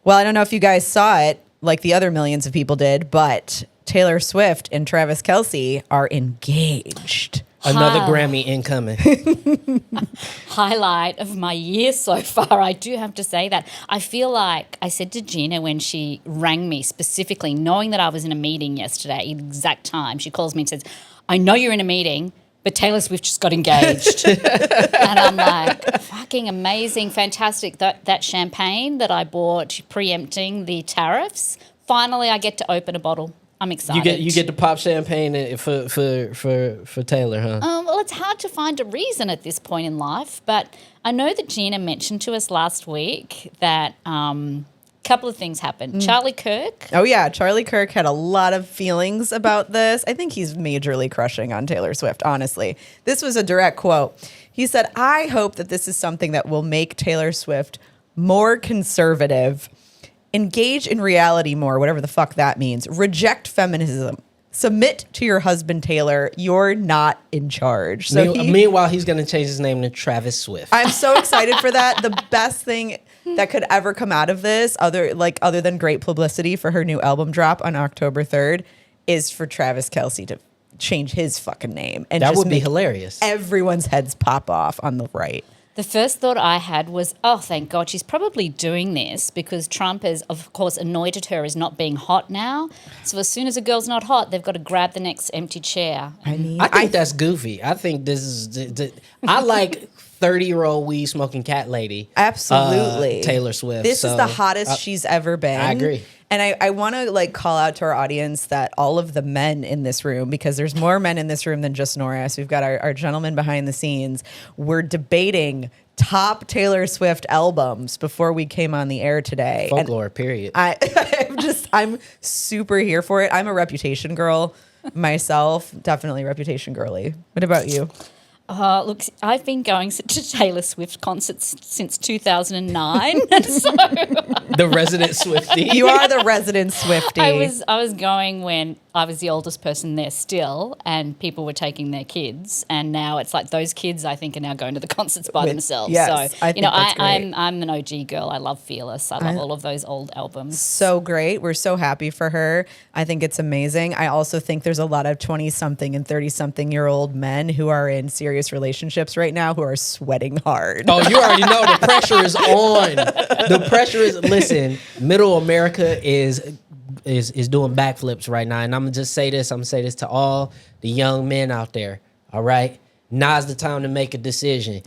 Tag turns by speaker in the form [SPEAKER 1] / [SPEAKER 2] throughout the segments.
[SPEAKER 1] Well, I don't know if you guys saw it like the other millions of people did, but Taylor Swift and Travis Kelce are engaged.
[SPEAKER 2] Another Grammy incoming.
[SPEAKER 3] Highlight of my year so far, I do have to say that. I feel like I said to Gina when she rang me specifically, knowing that I was in a meeting yesterday, exact time, she calls me and says, I know you're in a meeting, but Taylor Swift just got engaged. And I'm like, fucking amazing, fantastic. That champagne that I bought preempting the tariffs, finally I get to open a bottle. I'm excited.
[SPEAKER 2] You get to pop champagne for Taylor, huh?
[SPEAKER 3] Well, it's hard to find a reason at this point in life, but I know that Gina mentioned to us last week that a couple of things happened. Charlie Kirk.
[SPEAKER 1] Oh, yeah. Charlie Kirk had a lot of feelings about this. I think he's majorly crushing on Taylor Swift, honestly. This was a direct quote. He said, I hope that this is something that will make Taylor Swift more conservative, engage in reality more, whatever the fuck that means, reject feminism, submit to your husband, Taylor. You're not in charge. So
[SPEAKER 2] meanwhile, he's going to change his name to Travis Swift.
[SPEAKER 1] I'm so excited for that. The best thing that could ever come out of this, other than great publicity for her new album drop on October 3rd, is for Travis Kelce to change his fucking name. And
[SPEAKER 2] that would be hilarious.
[SPEAKER 1] Everyone's heads pop off on the right.
[SPEAKER 3] The first thought I had was, oh, thank God, she's probably doing this because Trump has, of course, anointed her as not being hot now. So as soon as a girl's not hot, they've got to grab the next empty chair.
[SPEAKER 2] I think that's goofy. I think this is... I like 30-year-old weed-smoking cat lady.
[SPEAKER 1] Absolutely.
[SPEAKER 2] Taylor Swift.
[SPEAKER 1] This is the hottest she's ever been.
[SPEAKER 2] I agree.
[SPEAKER 1] And I want to call out to our audience that all of the men in this room, because there's more men in this room than just Norris. We've got our gentlemen behind the scenes. We're debating top Taylor Swift albums before we came on the air today.
[SPEAKER 2] Folklore, period.
[SPEAKER 1] I'm super here for it. I'm a Reputation girl myself. Definitely Reputation girly. What about you?
[SPEAKER 3] Look, I've been going to Taylor Swift concerts since 2009. So
[SPEAKER 2] the resident Swiftie.
[SPEAKER 1] You are the resident Swiftie.
[SPEAKER 3] I was going when I was the oldest person there still, and people were taking their kids, and now it's like those kids I think are now going to the concerts by themselves.
[SPEAKER 1] Yes,
[SPEAKER 3] so I'm an OG girl. I love Fearless. I love all of those old albums.
[SPEAKER 1] So great. We're so happy for her. I think it's amazing. I also think there's a lot of 20-something and 30-something-year-old men who are in serious relationships right now who are sweating hard.
[SPEAKER 2] Oh, you already know the pressure is on. The pressure is, listen, middle America is doing backflips right now. And I'm going to just say this. I'm going to say this to all the young men out there. All right? Now's the time to make a decision.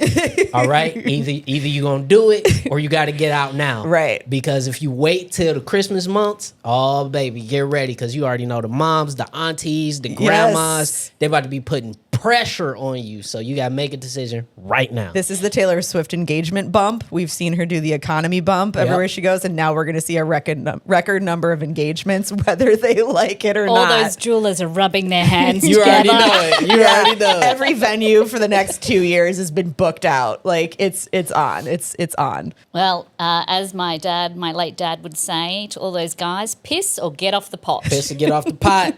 [SPEAKER 2] All right? Either you're going to do it or you got to get out now.
[SPEAKER 1] Right.
[SPEAKER 2] Because if you wait till the Christmas months, oh, baby, get ready because you already know the moms, the aunties, the grandmas, they're about to be putting pressure on you. So you got to make a decision right now.
[SPEAKER 1] This is the Taylor Swift engagement bump. We've seen her do the economy bump everywhere she goes, and now we're going to see a record number of engagements, whether they like it or not.
[SPEAKER 3] All those jewelers are rubbing their hands
[SPEAKER 2] You
[SPEAKER 3] together.
[SPEAKER 2] already know it. You already know it.
[SPEAKER 1] Every venue for the next 2 years has been booked out. Like it's on. It's on.
[SPEAKER 3] Well, as my late dad would say to all those guys, piss or get off the pot.
[SPEAKER 2] Piss or get off the pot.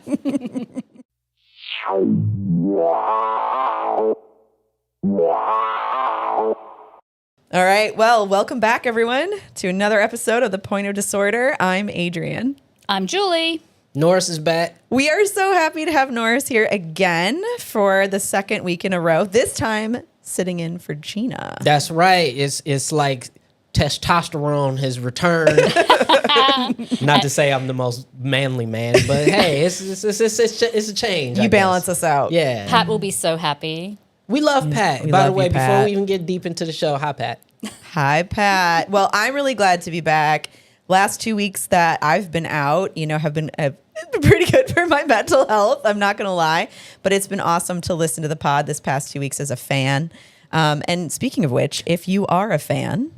[SPEAKER 1] All right. Well, welcome back, everyone, to another episode of The Point of Disorder. I'm Adrienne.
[SPEAKER 3] I'm Julie.
[SPEAKER 2] Norris is back.
[SPEAKER 1] We are so happy to have Norris here again for the second week in a row, this time sitting in for Gina.
[SPEAKER 2] That's right. It's like testosterone has returned. Not to say I'm the most manly man, but hey, it's a change.
[SPEAKER 1] You balance us out.
[SPEAKER 2] Yeah.
[SPEAKER 3] Pat will be so happy.
[SPEAKER 2] We love Pat.
[SPEAKER 1] We
[SPEAKER 2] By
[SPEAKER 1] love
[SPEAKER 2] the way,
[SPEAKER 1] you,
[SPEAKER 2] before
[SPEAKER 1] Pat.
[SPEAKER 2] we even get deep into the show, hi, Pat.
[SPEAKER 1] Hi, Pat. Well, I'm really glad to be back. Last 2 weeks that I've been out, have been pretty good for my mental health. I'm not going to lie, but it's been awesome to listen to the pod this past 2 weeks as a fan. And speaking of which, if you are a fan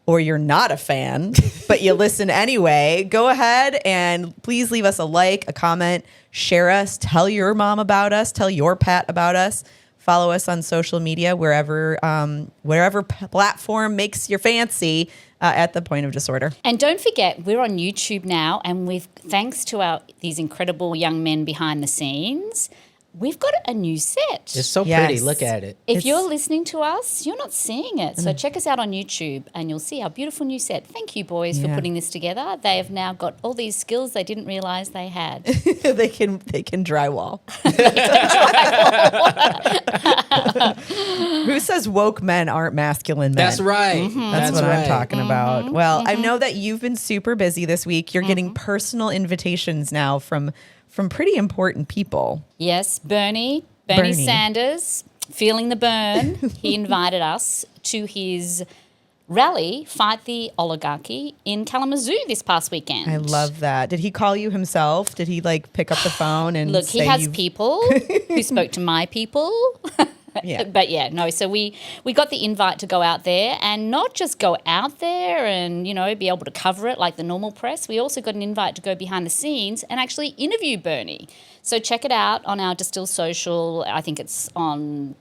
[SPEAKER 1] or you're not a fan, but you listen anyway, go ahead and please leave us a like, a comment, share us, tell your mom about us, tell your Pat about us. Follow us on social media, wherever platform makes your fancy, at The Point of Disorder.
[SPEAKER 3] And don't forget, we're on YouTube now, and thanks to these incredible young men behind the scenes, we've got a new set.
[SPEAKER 2] It's so
[SPEAKER 1] Yes.
[SPEAKER 2] pretty. Look at it.
[SPEAKER 3] If
[SPEAKER 1] It's-
[SPEAKER 3] you're listening to us, you're not seeing it. So check us out on YouTube and you'll see our beautiful new set. Thank you, boys, for
[SPEAKER 1] Yeah.
[SPEAKER 3] putting this together. They have now got all these skills they didn't realize they had.
[SPEAKER 1] they can drywall. Who says woke men aren't masculine men?
[SPEAKER 2] That's right.
[SPEAKER 1] That's what I'm talking about. Well, I know that you've been super busy this week. You're getting personal invitations now from pretty important people.
[SPEAKER 3] Yes, Bernie
[SPEAKER 1] Bernie.
[SPEAKER 3] Sanders, feeling the burn. He invited us to his rally, Fight the Oligarchy, in Kalamazoo this past weekend.
[SPEAKER 1] I love that. Did he call you himself? Did he like pick up the phone and
[SPEAKER 3] Look, he
[SPEAKER 1] say
[SPEAKER 3] has
[SPEAKER 1] you've-
[SPEAKER 3] people who spoke to my people.
[SPEAKER 1] Yeah.
[SPEAKER 3] But yeah, no, so we got the invite to go out there and not just go out there and, be able to cover it like the normal press. We also got an invite to go behind the scenes and actually interview Bernie. So check it out on our Distill Social. I think it's on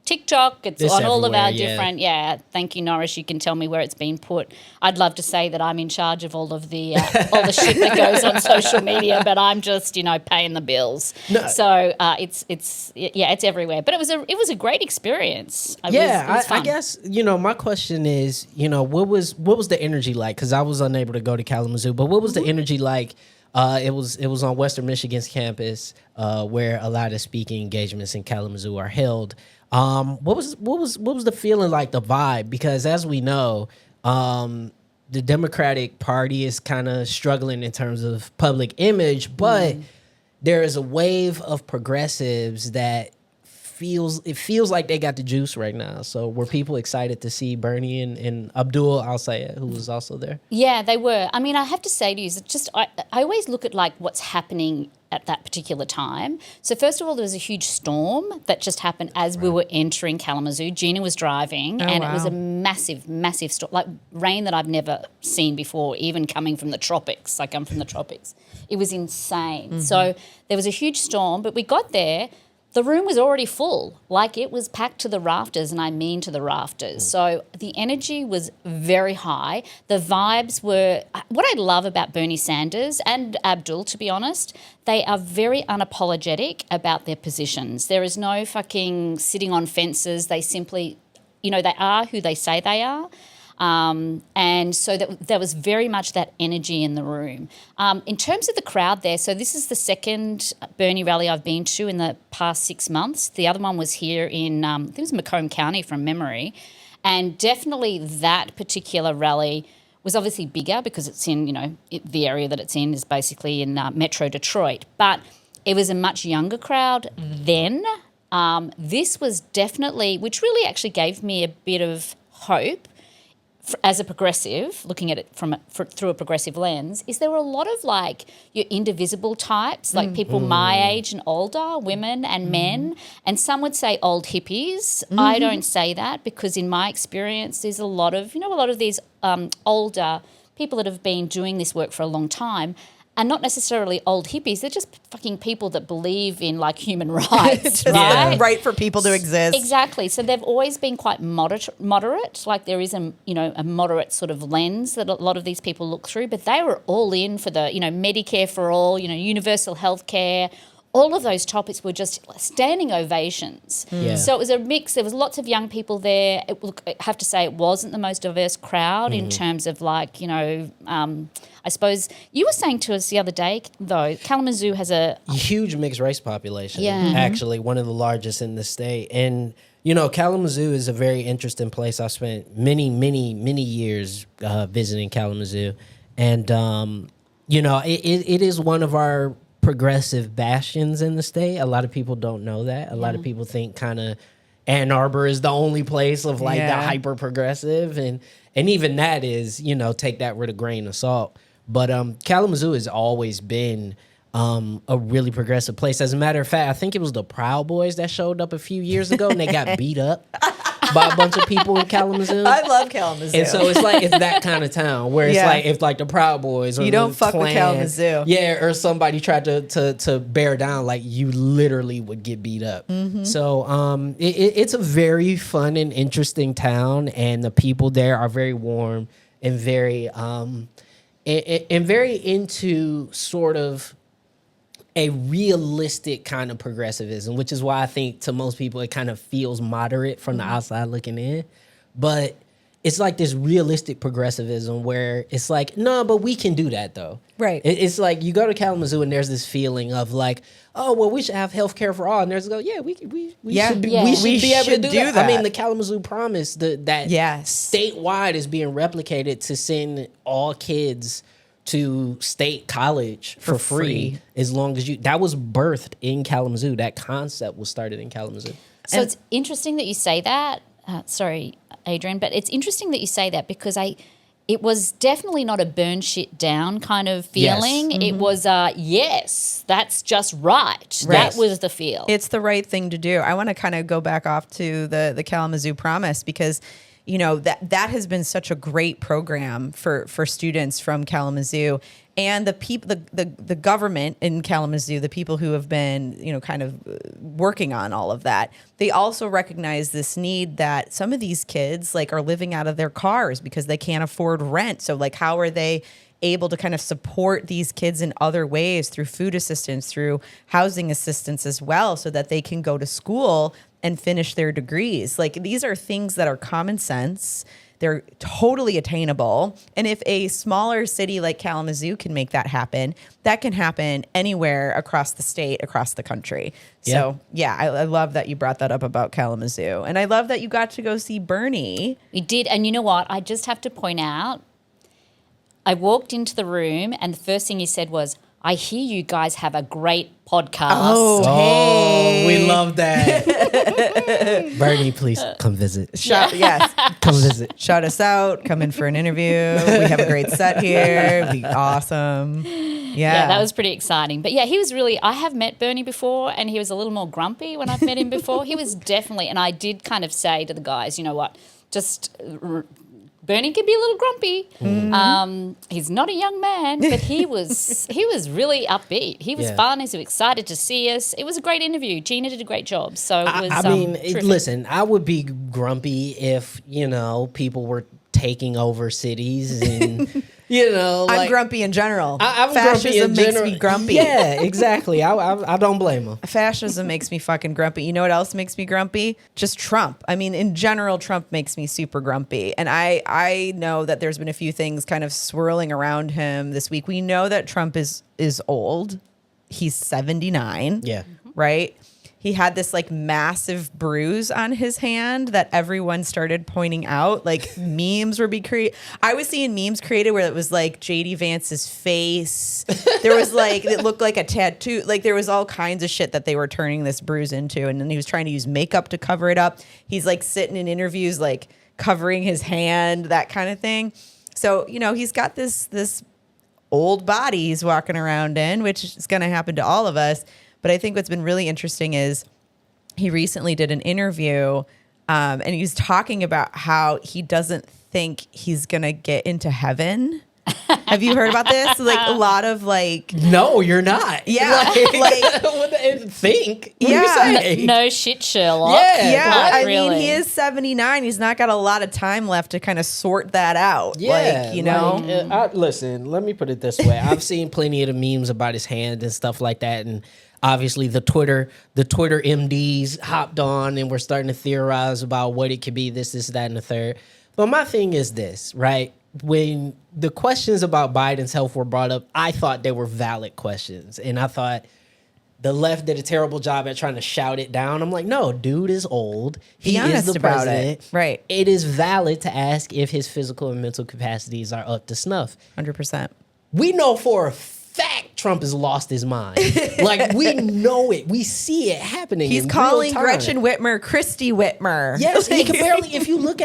[SPEAKER 3] TikTok. It's
[SPEAKER 2] It's
[SPEAKER 3] on all of our
[SPEAKER 2] everywhere, yeah.
[SPEAKER 3] different, thank you, Norris. You can tell me where it's been put. I'd love to say that I'm in charge of all of the all the shit that goes on social media, but I'm just, paying the bills.
[SPEAKER 2] No.
[SPEAKER 3] So it's everywhere. But it was a great experience. It was
[SPEAKER 2] I
[SPEAKER 3] fun.
[SPEAKER 2] guess my question is, what was the energy like? Because I was unable to go to Kalamazoo, but what was the energy like? It was on Western Michigan's campus, where a lot of speaking engagements in Kalamazoo are held. What was the feeling like, the vibe? Because as we know, the Democratic Party is kind of struggling in terms of public image, but there is a wave of progressives that feels like they got the juice right now. So were people excited to see Bernie and Abdul Al-Sayed, who was also there?
[SPEAKER 3] Yeah, they were. I mean, I have to say to you, it's just I always look at like what's happening at that particular time. So first of all, there was a huge storm that just happened as we were entering Kalamazoo. Gina was driving, and it was a massive, massive storm, like rain that I've never seen before, even coming from the tropics. I come from the tropics. It was insane. So there was a huge storm, but we got there. The room was already full, like it was packed to the rafters, and I mean to the rafters. So the energy was very high. The vibes were, what I love about Bernie Sanders and Abdul, to be honest, they are very unapologetic about their positions. There is no fucking sitting on fences. They simply, they are who they say they are. And so there was very much that energy in the room. In terms of the crowd there, so this is the second Bernie rally I've been to in the past 6 months. The other one was here in, I think it was Macomb County from memory. And definitely that particular rally was obviously bigger because it's in, the area that it's in is basically in Metro Detroit. But it was a much younger crowd then. This was definitely, which really actually gave me a bit of hope as a progressive, looking at it through a progressive lens, is there were a lot of like your indivisible types, like people my age and older, women and men, and some would say old hippies. I don't say that because in my experience, there's a lot of these older people that have been doing this work for a long time. And not necessarily old hippies, they're just fucking people that believe in like human rights, right?
[SPEAKER 1] Right for people to exist.
[SPEAKER 3] Exactly. So they've always been quite moderate. Like there is a moderate sort of lens that a lot of these people look through, but they were all in for the, Medicare for all, universal health care. All of those topics were just standing ovations.
[SPEAKER 2] Yeah.
[SPEAKER 3] So it was a mix. There was lots of young people there. I have to say it wasn't the most diverse crowd in terms of like, I suppose you were saying to us the other day, though, Kalamazoo has a
[SPEAKER 2] huge mixed race population.
[SPEAKER 3] Yeah.
[SPEAKER 2] Actually, one of the largest in the state. And, Kalamazoo is a very interesting place. I spent many, many, many years visiting Kalamazoo. And, it is one of our progressive bastions in the state. A lot of people don't know that. A lot of people think kind of Ann Arbor is the only place of like the hyper progressive, and even that is, take that with a grain of salt. But Kalamazoo has always been a really progressive place. As a matter of fact, I think it was the Proud Boys that showed up a few years ago and they got beat up by a bunch of people in Kalamazoo.
[SPEAKER 1] I love Kalamazoo.
[SPEAKER 2] And so it's that kind of town where it's like if like the Proud Boys or
[SPEAKER 1] you don't
[SPEAKER 2] the
[SPEAKER 1] fuck with
[SPEAKER 2] Klan,
[SPEAKER 1] Kalamazoo.
[SPEAKER 2] yeah, or somebody tried to bear down, like you literally would get beat up. So it's a very fun and interesting town, and the people there are very warm and very and very into sort of a realistic kind of progressivism, which is why I think to most people it kind of feels moderate from the outside looking in. But it's like this realistic progressivism where it's like, no, but we can do that though.
[SPEAKER 1] Right.
[SPEAKER 2] It's like you go to Kalamazoo and there's this feeling of like, oh, well, we should have healthcare for all. And there's yeah, we should be able to do that. I mean, the Kalamazoo Promise, that statewide is being replicated to send all kids to state college for free as long as that was birthed in Kalamazoo. That concept was started in Kalamazoo.
[SPEAKER 3] So it's interesting that you say that. Sorry, Adrian, but it's interesting that you say that because it was definitely not a burn shit down kind of feeling. Yes. It was yes, that's just right. That was the feel.
[SPEAKER 1] It's the right thing to do. I want to kind of go back off to the Kalamazoo Promise because you know that has been such a great program for students from Kalamazoo and the people, the government in Kalamazoo, the people who have been kind of working on all of that. They also recognize this need that some of these kids are living out of their cars because they can't afford rent. So how are they able to kind of support these kids in other ways through food assistance, through housing assistance as well, so that they can go to school and finish their degrees. These are things that are common sense. They're totally attainable. And if a smaller city like Kalamazoo can make that happen, that can happen anywhere across the state, across the country. Yeah. So, I love that you brought that up about Kalamazoo. And I love that you got to go see Bernie.
[SPEAKER 3] We did. And you know what? I just have to point out, I walked into the room and the first thing he said was, I hear you guys have a great podcast.
[SPEAKER 1] Oh, hey.
[SPEAKER 2] We love that. Bernie, please come visit.
[SPEAKER 1] Yes.
[SPEAKER 2] Come visit.
[SPEAKER 1] Shout us out. Come in for an interview. We have a great set here. It'd be awesome. Yeah,
[SPEAKER 3] that was pretty exciting. But he was really, I have met Bernie before and he was a little more grumpy when I've met him before. He was definitely, and I did kind of say to the guys, you know what, just Bernie can be a little grumpy. Mm-hmm. He's not a young man, but he was really upbeat. He was fun. He was excited to see us. It was a great interview. Gina did a great job. So it was,
[SPEAKER 2] listen, I would be grumpy if, people were taking over cities and,
[SPEAKER 1] I'm grumpy in general.
[SPEAKER 2] I'm
[SPEAKER 1] Fascism
[SPEAKER 2] grumpy in
[SPEAKER 1] makes me grumpy.
[SPEAKER 2] Yeah, exactly. I don't blame him.
[SPEAKER 1] Fascism makes me fucking grumpy. You know what else makes me grumpy? Just Trump. I mean, in general, Trump makes me super grumpy. And I know that there's been a few things kind of swirling around him this week. We know that Trump is old. He's 79.
[SPEAKER 2] Yeah.
[SPEAKER 1] Right? He had this massive bruise on his hand that everyone started pointing out. Memes were being created. I was seeing memes created where it was JD Vance's face. There was it looked like a tattoo. There was all kinds of shit that they were turning this bruise into. And then he was trying to use makeup to cover it up. He's sitting in interviews, covering his hand, that kind of thing. So, he's got this old body he's walking around in, which is going to happen to all of us. But I think what's been really interesting is he recently did an interview and he was talking about how he doesn't think he's going to get into heaven. Have you heard about this? A lot of
[SPEAKER 2] No, you're not.
[SPEAKER 1] Yeah.
[SPEAKER 2] What think? What
[SPEAKER 1] yeah.
[SPEAKER 2] are you saying?
[SPEAKER 3] No shit, Sherlock.
[SPEAKER 1] Yeah. I
[SPEAKER 3] really.
[SPEAKER 1] mean, he is 79. He's not got a lot of time left to kind of sort that out.
[SPEAKER 2] Yeah.
[SPEAKER 1] Listen,
[SPEAKER 2] let me put it this way. I've seen plenty of the memes about his hand and stuff like that. And obviously the Twitter MDs hopped on and we're starting to theorize about what it could be, this, that, and the third. But my thing is this, right? When the questions about Biden's health were brought up, I thought they were valid questions. And I thought the left did a terrible job at trying to shout it down. I'm like, no, dude is old. He is the president.
[SPEAKER 1] Right.
[SPEAKER 2] It is valid to ask if his physical and mental capacities are up to snuff.
[SPEAKER 1] 100%.
[SPEAKER 2] We know for a fact Trump has lost his mind. We know it. We see it happening.
[SPEAKER 1] He's calling Gretchen Whitmer Christy Whitmer.
[SPEAKER 2] Yes, he can barely. If you look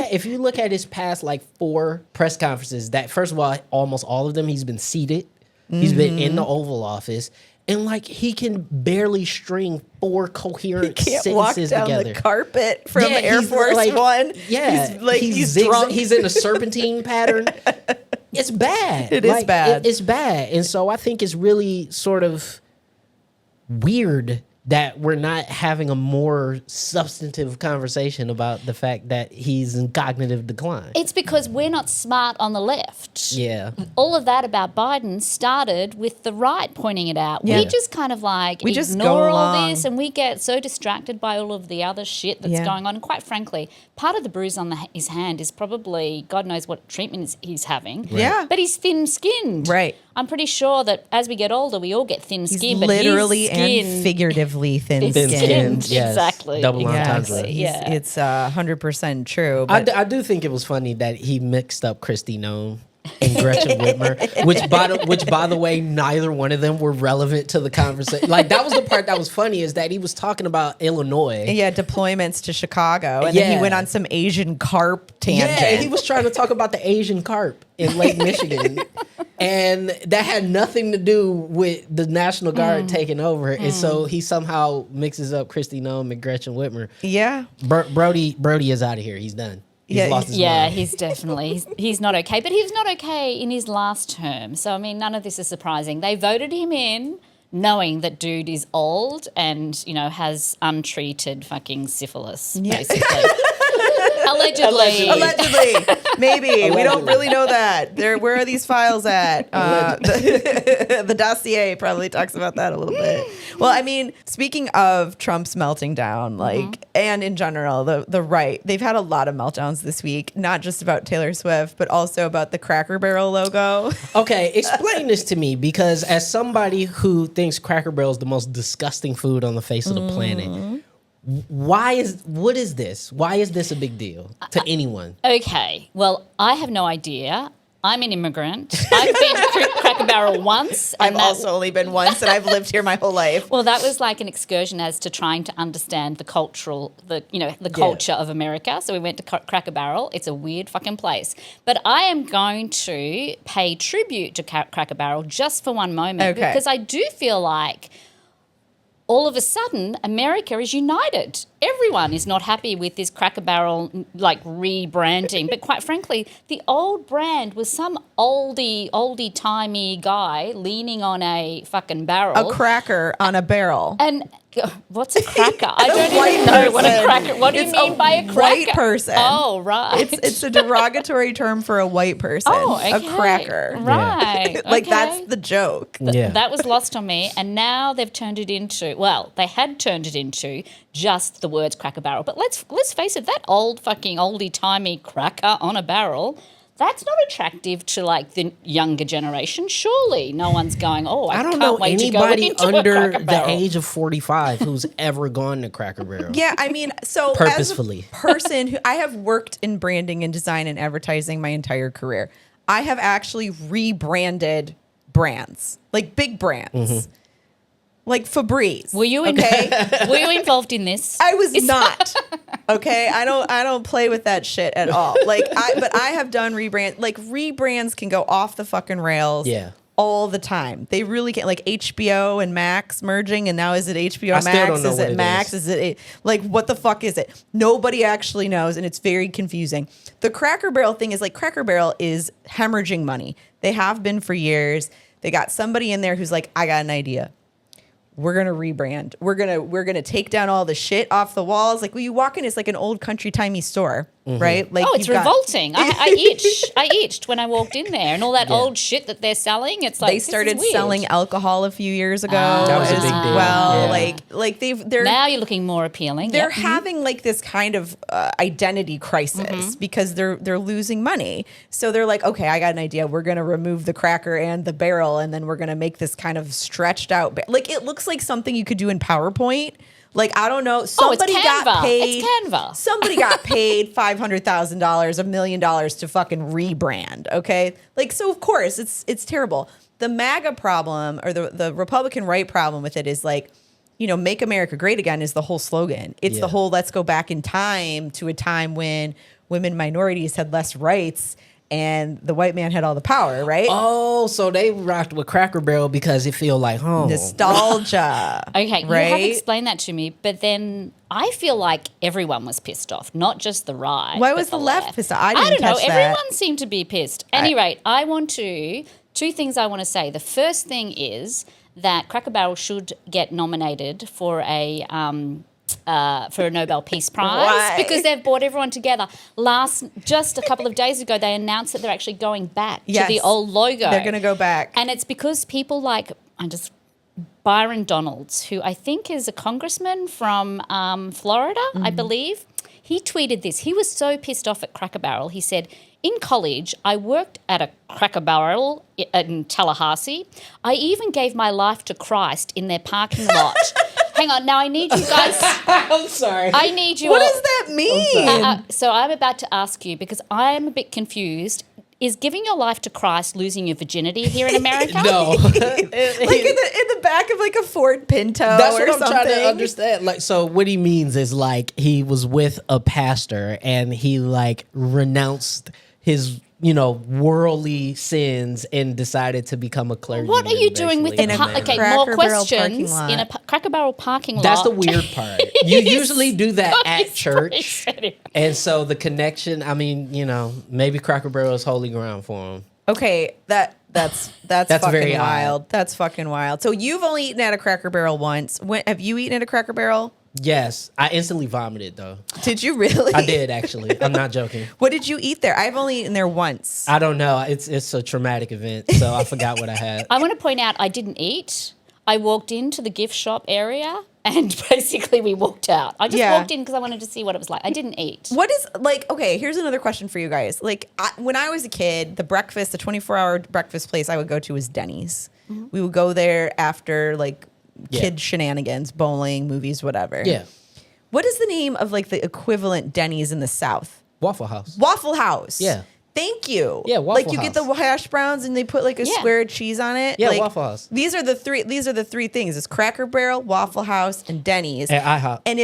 [SPEAKER 2] at his past 4 press conferences, that first of all, almost all of them, he's been seated. He's been in the Oval Office, and he can barely string 4 coherent sentences
[SPEAKER 1] walk down
[SPEAKER 2] together.
[SPEAKER 1] The carpet from Air Force One.
[SPEAKER 2] Yeah,
[SPEAKER 1] he's drunk.
[SPEAKER 2] He's in a serpentine pattern. It's bad.
[SPEAKER 1] It is bad.
[SPEAKER 2] It's bad. And so I think it's really sort of weird that we're not having a more substantive conversation about the fact that he's in cognitive decline.
[SPEAKER 3] It's because we're not smart on the left.
[SPEAKER 2] Yeah.
[SPEAKER 3] All of that about Biden started with the right pointing it out.
[SPEAKER 1] Yeah.
[SPEAKER 3] We just kind of like
[SPEAKER 1] We just
[SPEAKER 3] ignore
[SPEAKER 1] go
[SPEAKER 3] all
[SPEAKER 1] along.
[SPEAKER 3] this, and we get so distracted by all of the other shit that's
[SPEAKER 1] Yeah.
[SPEAKER 3] going on. And quite frankly, part of the bruise on his hand is probably God knows what treatment he's having.
[SPEAKER 1] Yeah.
[SPEAKER 3] But he's thin-skinned.
[SPEAKER 1] Right.
[SPEAKER 3] I'm pretty sure that as we get older, we all get thin
[SPEAKER 1] He's
[SPEAKER 3] skin. But
[SPEAKER 1] literally
[SPEAKER 3] his skin,
[SPEAKER 1] and figuratively thin
[SPEAKER 3] Thin
[SPEAKER 1] skinned.
[SPEAKER 3] skinned.
[SPEAKER 2] Yes.
[SPEAKER 3] Exactly.
[SPEAKER 2] Double
[SPEAKER 1] Yes,
[SPEAKER 2] entendre.
[SPEAKER 3] Yeah.
[SPEAKER 1] it's 100% true. But
[SPEAKER 2] I do think it was funny that he mixed up Kristi Noem and Gretchen Whitmer, which by the way, neither one of them were relevant to the conversation. Like that was the part that was funny, is that he was talking about Illinois.
[SPEAKER 1] yeah, deployments to Chicago, and then
[SPEAKER 2] Yeah.
[SPEAKER 1] he went on some Asian carp tangent.
[SPEAKER 2] Yeah, he was trying to talk about the Asian carp in Lake Michigan. And that had nothing to do with the National Guard taking over. And so he somehow mixes up Kristi Noem and Gretchen Whitmer.
[SPEAKER 1] Yeah.
[SPEAKER 2] Brody is out of here. He's done. He's
[SPEAKER 1] Yeah,
[SPEAKER 2] lost his
[SPEAKER 3] Yeah,
[SPEAKER 2] mind.
[SPEAKER 3] he's definitely he's not okay. But he was not okay in his last term. So I mean, none of this is surprising. They voted him in knowing that dude is old and, you know, has untreated fucking syphilis, basically. Allegedly.
[SPEAKER 1] Allegedly, maybe we don't really know that. Where are these files at? The dossier probably talks about that a little bit. Well, I mean, speaking of Trump's melting down, like, and in general, the right, they've had a lot of meltdowns this week. Not just about Taylor Swift, but also about the Cracker Barrel logo.
[SPEAKER 2] Okay, explain this to me, because as somebody who thinks Cracker Barrel is the most disgusting food on the face of the planet, what is this? Why is this a big deal to anyone?
[SPEAKER 3] Okay, well, I have no idea. I'm an immigrant. I've been to Cracker Barrel once. And
[SPEAKER 1] I've also only been once, and I've lived here my whole life.
[SPEAKER 3] Well, that was like an excursion as to trying to understand the culture of America. So we went to Cracker Barrel. It's a weird fucking place. But I am going to pay tribute to Cracker Barrel just for one moment.
[SPEAKER 1] Okay.
[SPEAKER 3] Because I do feel like all of a sudden, America is united. Everyone is not happy with this Cracker Barrel, like, rebranding. But quite frankly, the old brand was some oldie-timey guy leaning on a fucking barrel.
[SPEAKER 1] A cracker on a barrel.
[SPEAKER 3] And what's a cracker? I don't
[SPEAKER 1] white
[SPEAKER 3] even know what a
[SPEAKER 1] person.
[SPEAKER 3] cracker. What do you
[SPEAKER 1] It's
[SPEAKER 3] mean
[SPEAKER 1] a
[SPEAKER 3] by a cracker?
[SPEAKER 1] white person.
[SPEAKER 3] Oh, right.
[SPEAKER 1] It's a derogatory term for a white person.
[SPEAKER 3] oh, okay.
[SPEAKER 1] A cracker.
[SPEAKER 3] Right.
[SPEAKER 1] Like
[SPEAKER 3] okay.
[SPEAKER 1] that's the joke.
[SPEAKER 2] Yeah.
[SPEAKER 3] That was lost on me, and now they've turned it into, well, they had turned it into just the words Cracker Barrel. But let's face it, that old fucking oldie-timey cracker on a barrel, that's not attractive to, like, the younger generation. Surely no one's going, oh, I
[SPEAKER 2] don't
[SPEAKER 3] can't
[SPEAKER 2] know
[SPEAKER 3] wait
[SPEAKER 2] anybody
[SPEAKER 3] to go into a
[SPEAKER 2] under
[SPEAKER 3] Cracker
[SPEAKER 2] the
[SPEAKER 3] Barrel.
[SPEAKER 2] age of 45 who's ever gone to Cracker Barrel.
[SPEAKER 1] Yeah, I mean, so
[SPEAKER 2] Purposefully.
[SPEAKER 1] as a person who I have worked in branding and design and advertising my entire career, I have actually rebranded brands, like big brands. Like Febreze.
[SPEAKER 3] Were you were you involved in this?
[SPEAKER 1] I was not. Okay, I don't play with that shit at all. But I have done rebrand. Like rebrands can go off the fucking rails.
[SPEAKER 2] Yeah.
[SPEAKER 1] All the time. They really can. Like HBO and Max merging, and now is it HBO
[SPEAKER 2] I still
[SPEAKER 1] Max?
[SPEAKER 2] don't know
[SPEAKER 1] Is
[SPEAKER 2] what
[SPEAKER 1] it
[SPEAKER 2] it
[SPEAKER 1] Max? Is it like what the fuck is it? Nobody actually knows, and it's very confusing. The Cracker Barrel thing is like Cracker Barrel is hemorrhaging money. They have been for years. They got somebody in there who's like, I got an idea. We're gonna rebrand. We're gonna take down all the shit off the walls. Like when you walk in, it's like an old country timey store, right? Like
[SPEAKER 3] Oh, it's
[SPEAKER 1] you've got-
[SPEAKER 3] revolting. I itched when I walked in there, and all that old shit that they're selling. It's like
[SPEAKER 1] They
[SPEAKER 3] this is
[SPEAKER 1] started
[SPEAKER 3] weird.
[SPEAKER 1] selling alcohol a few years ago.
[SPEAKER 3] That was a
[SPEAKER 1] as
[SPEAKER 3] big deal.
[SPEAKER 1] well.
[SPEAKER 2] Yeah.
[SPEAKER 1] Like they're
[SPEAKER 3] Now you're looking more appealing.
[SPEAKER 1] they're
[SPEAKER 3] Yep.
[SPEAKER 1] having like this kind of identity crisis because they're losing money. So they're like, okay, I got an idea. We're gonna remove the cracker and the barrel, and then we're gonna make this kind of stretched out. Like it looks like something you could do in PowerPoint. Like I don't know, somebody got
[SPEAKER 3] Canva.
[SPEAKER 1] paid.
[SPEAKER 3] It's Canva.
[SPEAKER 1] Somebody got paid $500,000, $1 million to fucking rebrand. Okay, like so of course it's terrible. The MAGA problem or the Republican right problem with it is like, you know, make America great again is the whole slogan. It's the
[SPEAKER 2] Yeah.
[SPEAKER 1] whole let's go back in time to a time when women minorities had less rights and the white man had all the power, right?
[SPEAKER 2] Oh, so they rocked with Cracker Barrel because it feel like home.
[SPEAKER 1] Nostalgia.
[SPEAKER 3] Okay, you have
[SPEAKER 1] right?
[SPEAKER 3] explained that to me, but then I feel like everyone was pissed off, not just the right.
[SPEAKER 1] Why
[SPEAKER 3] but
[SPEAKER 1] was the left pissed off? I
[SPEAKER 3] don't
[SPEAKER 1] didn't
[SPEAKER 3] know.
[SPEAKER 1] catch that.
[SPEAKER 3] Everyone seemed to be pissed. At any rate, I want to two things I want to say. The first thing is that Cracker Barrel should get nominated for a Nobel Peace Prize.
[SPEAKER 1] Why?
[SPEAKER 3] Because they've brought everyone together. Just a couple of days ago, they announced that they're actually going back to the old logo.
[SPEAKER 1] They're going to go back.
[SPEAKER 3] And it's because people like Byron Donalds, who I think is a congressman from Florida, I believe. He tweeted this. He was so pissed off at Cracker Barrel. He said, in college, I worked at a Cracker Barrel in Tallahassee. I even gave my life to Christ in their parking lot. Hang on. Now, I need you guys.
[SPEAKER 2] I'm sorry.
[SPEAKER 3] I need you
[SPEAKER 1] What
[SPEAKER 3] all.
[SPEAKER 1] does that mean?
[SPEAKER 3] So I'm about to ask you, because I am a bit confused. Is giving your life to Christ losing your virginity here in America?
[SPEAKER 2] No.
[SPEAKER 1] Like in the back of like a Ford Pinto
[SPEAKER 2] That's
[SPEAKER 1] or
[SPEAKER 2] what I'm
[SPEAKER 1] something.
[SPEAKER 2] trying to understand. Like, so what he means is like he was with a pastor and he like renounced his, worldly sins and decided to become a clergyman.
[SPEAKER 3] What are you doing with
[SPEAKER 2] basically.
[SPEAKER 3] the
[SPEAKER 1] Okay,
[SPEAKER 3] more
[SPEAKER 1] Cracker Barrel parking
[SPEAKER 3] questions
[SPEAKER 1] lot.
[SPEAKER 3] in a Cracker Barrel parking lot?
[SPEAKER 2] That's the weird part. You usually do that at church.
[SPEAKER 3] crazy.
[SPEAKER 2] And so the connection, I mean, maybe Cracker Barrel is holy ground for him.
[SPEAKER 1] Okay, that's fucking
[SPEAKER 2] very
[SPEAKER 1] wild.
[SPEAKER 2] odd.
[SPEAKER 1] That's fucking wild. So you've only eaten at a Cracker Barrel once. When have you eaten at a Cracker Barrel?
[SPEAKER 2] Yes. I instantly vomited though.
[SPEAKER 1] Did you really?
[SPEAKER 2] I did actually. I'm not joking.
[SPEAKER 1] What did you eat there? I've only eaten there once.
[SPEAKER 2] I don't know. It's a traumatic event, so I forgot what I had.
[SPEAKER 3] I want to point out I didn't eat. I walked into the gift shop area and basically we walked out. I just walked in because I wanted to see what it was like. I didn't eat.
[SPEAKER 1] What is okay, here's another question for you guys. When I was a kid, the 24-hour breakfast place I would go to was Denny's.
[SPEAKER 3] Mm-hmm.
[SPEAKER 1] We would go there after kid shenanigans, bowling, movies, whatever.
[SPEAKER 2] Yeah.
[SPEAKER 1] What is the name of the equivalent Denny's in the South?
[SPEAKER 2] Waffle House.
[SPEAKER 1] Waffle House.
[SPEAKER 2] Yeah.
[SPEAKER 1] Thank you.
[SPEAKER 2] Yeah, Waffle
[SPEAKER 1] you get
[SPEAKER 2] House.
[SPEAKER 1] the hash browns and they put a square of cheese on it.
[SPEAKER 2] Yeah, Waffle House.
[SPEAKER 1] These are the three things. It's Cracker Barrel, Waffle House, and Denny's.
[SPEAKER 2] And IHOP.
[SPEAKER 1] And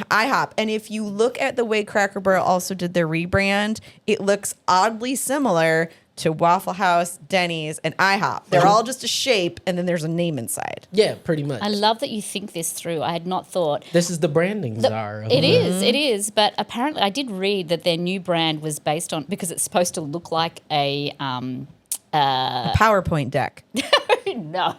[SPEAKER 1] IHOP. And if you look at the way Cracker Barrel also did their rebrand, it looks oddly similar to Waffle House, Denny's, and IHOP. They're all just a shape, and then there's a name inside.
[SPEAKER 2] Yeah, pretty much.
[SPEAKER 3] I love that you think this through. I had not thought.
[SPEAKER 2] This is the branding czar.
[SPEAKER 3] It is. But apparently I did read that their new brand was based on, because it's supposed to look like a
[SPEAKER 1] A PowerPoint deck.
[SPEAKER 3] no.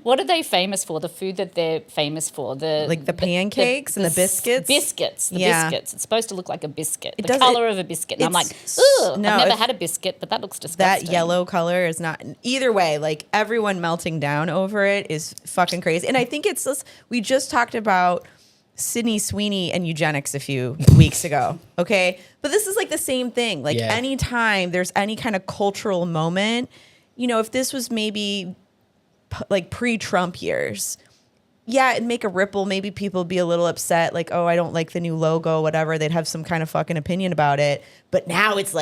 [SPEAKER 3] What are they famous for? The food that they're famous for?
[SPEAKER 1] The pancakes and the biscuits?
[SPEAKER 3] Biscuits.
[SPEAKER 1] Yeah.
[SPEAKER 3] Biscuits. It's supposed to look like a biscuit. The
[SPEAKER 1] does-
[SPEAKER 3] color of a biscuit. And I'm like, ugh,
[SPEAKER 1] no,
[SPEAKER 3] I've never
[SPEAKER 1] if-
[SPEAKER 3] had a biscuit, but that looks disgusting.
[SPEAKER 1] That yellow color is not either way. Everyone melting down over it is fucking crazy. And I think it's this. We just talked about Sydney Sweeney and eugenics a few weeks ago. Okay, but this is the same thing.
[SPEAKER 2] Yeah.
[SPEAKER 1] Anytime there's any kind of cultural moment, if this was maybe pre-Trump years. Yeah, it'd make a ripple. Maybe people would be a little upset, oh, I don't like the new logo, whatever. They'd have some kind of fucking opinion about it. But now it's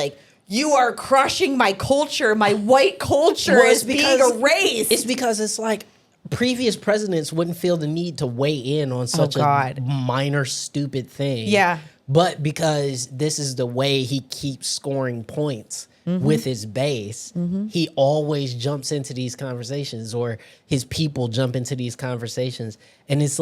[SPEAKER 1] you are crushing my culture. My white culture
[SPEAKER 2] Well,
[SPEAKER 1] is being erased.
[SPEAKER 2] It's because it's previous presidents wouldn't feel the need to weigh in on such a minor, stupid thing.
[SPEAKER 1] Yeah.
[SPEAKER 2] But because this is the way he keeps scoring points with his base, he always jumps into these conversations, or his people jump into these conversations. And it's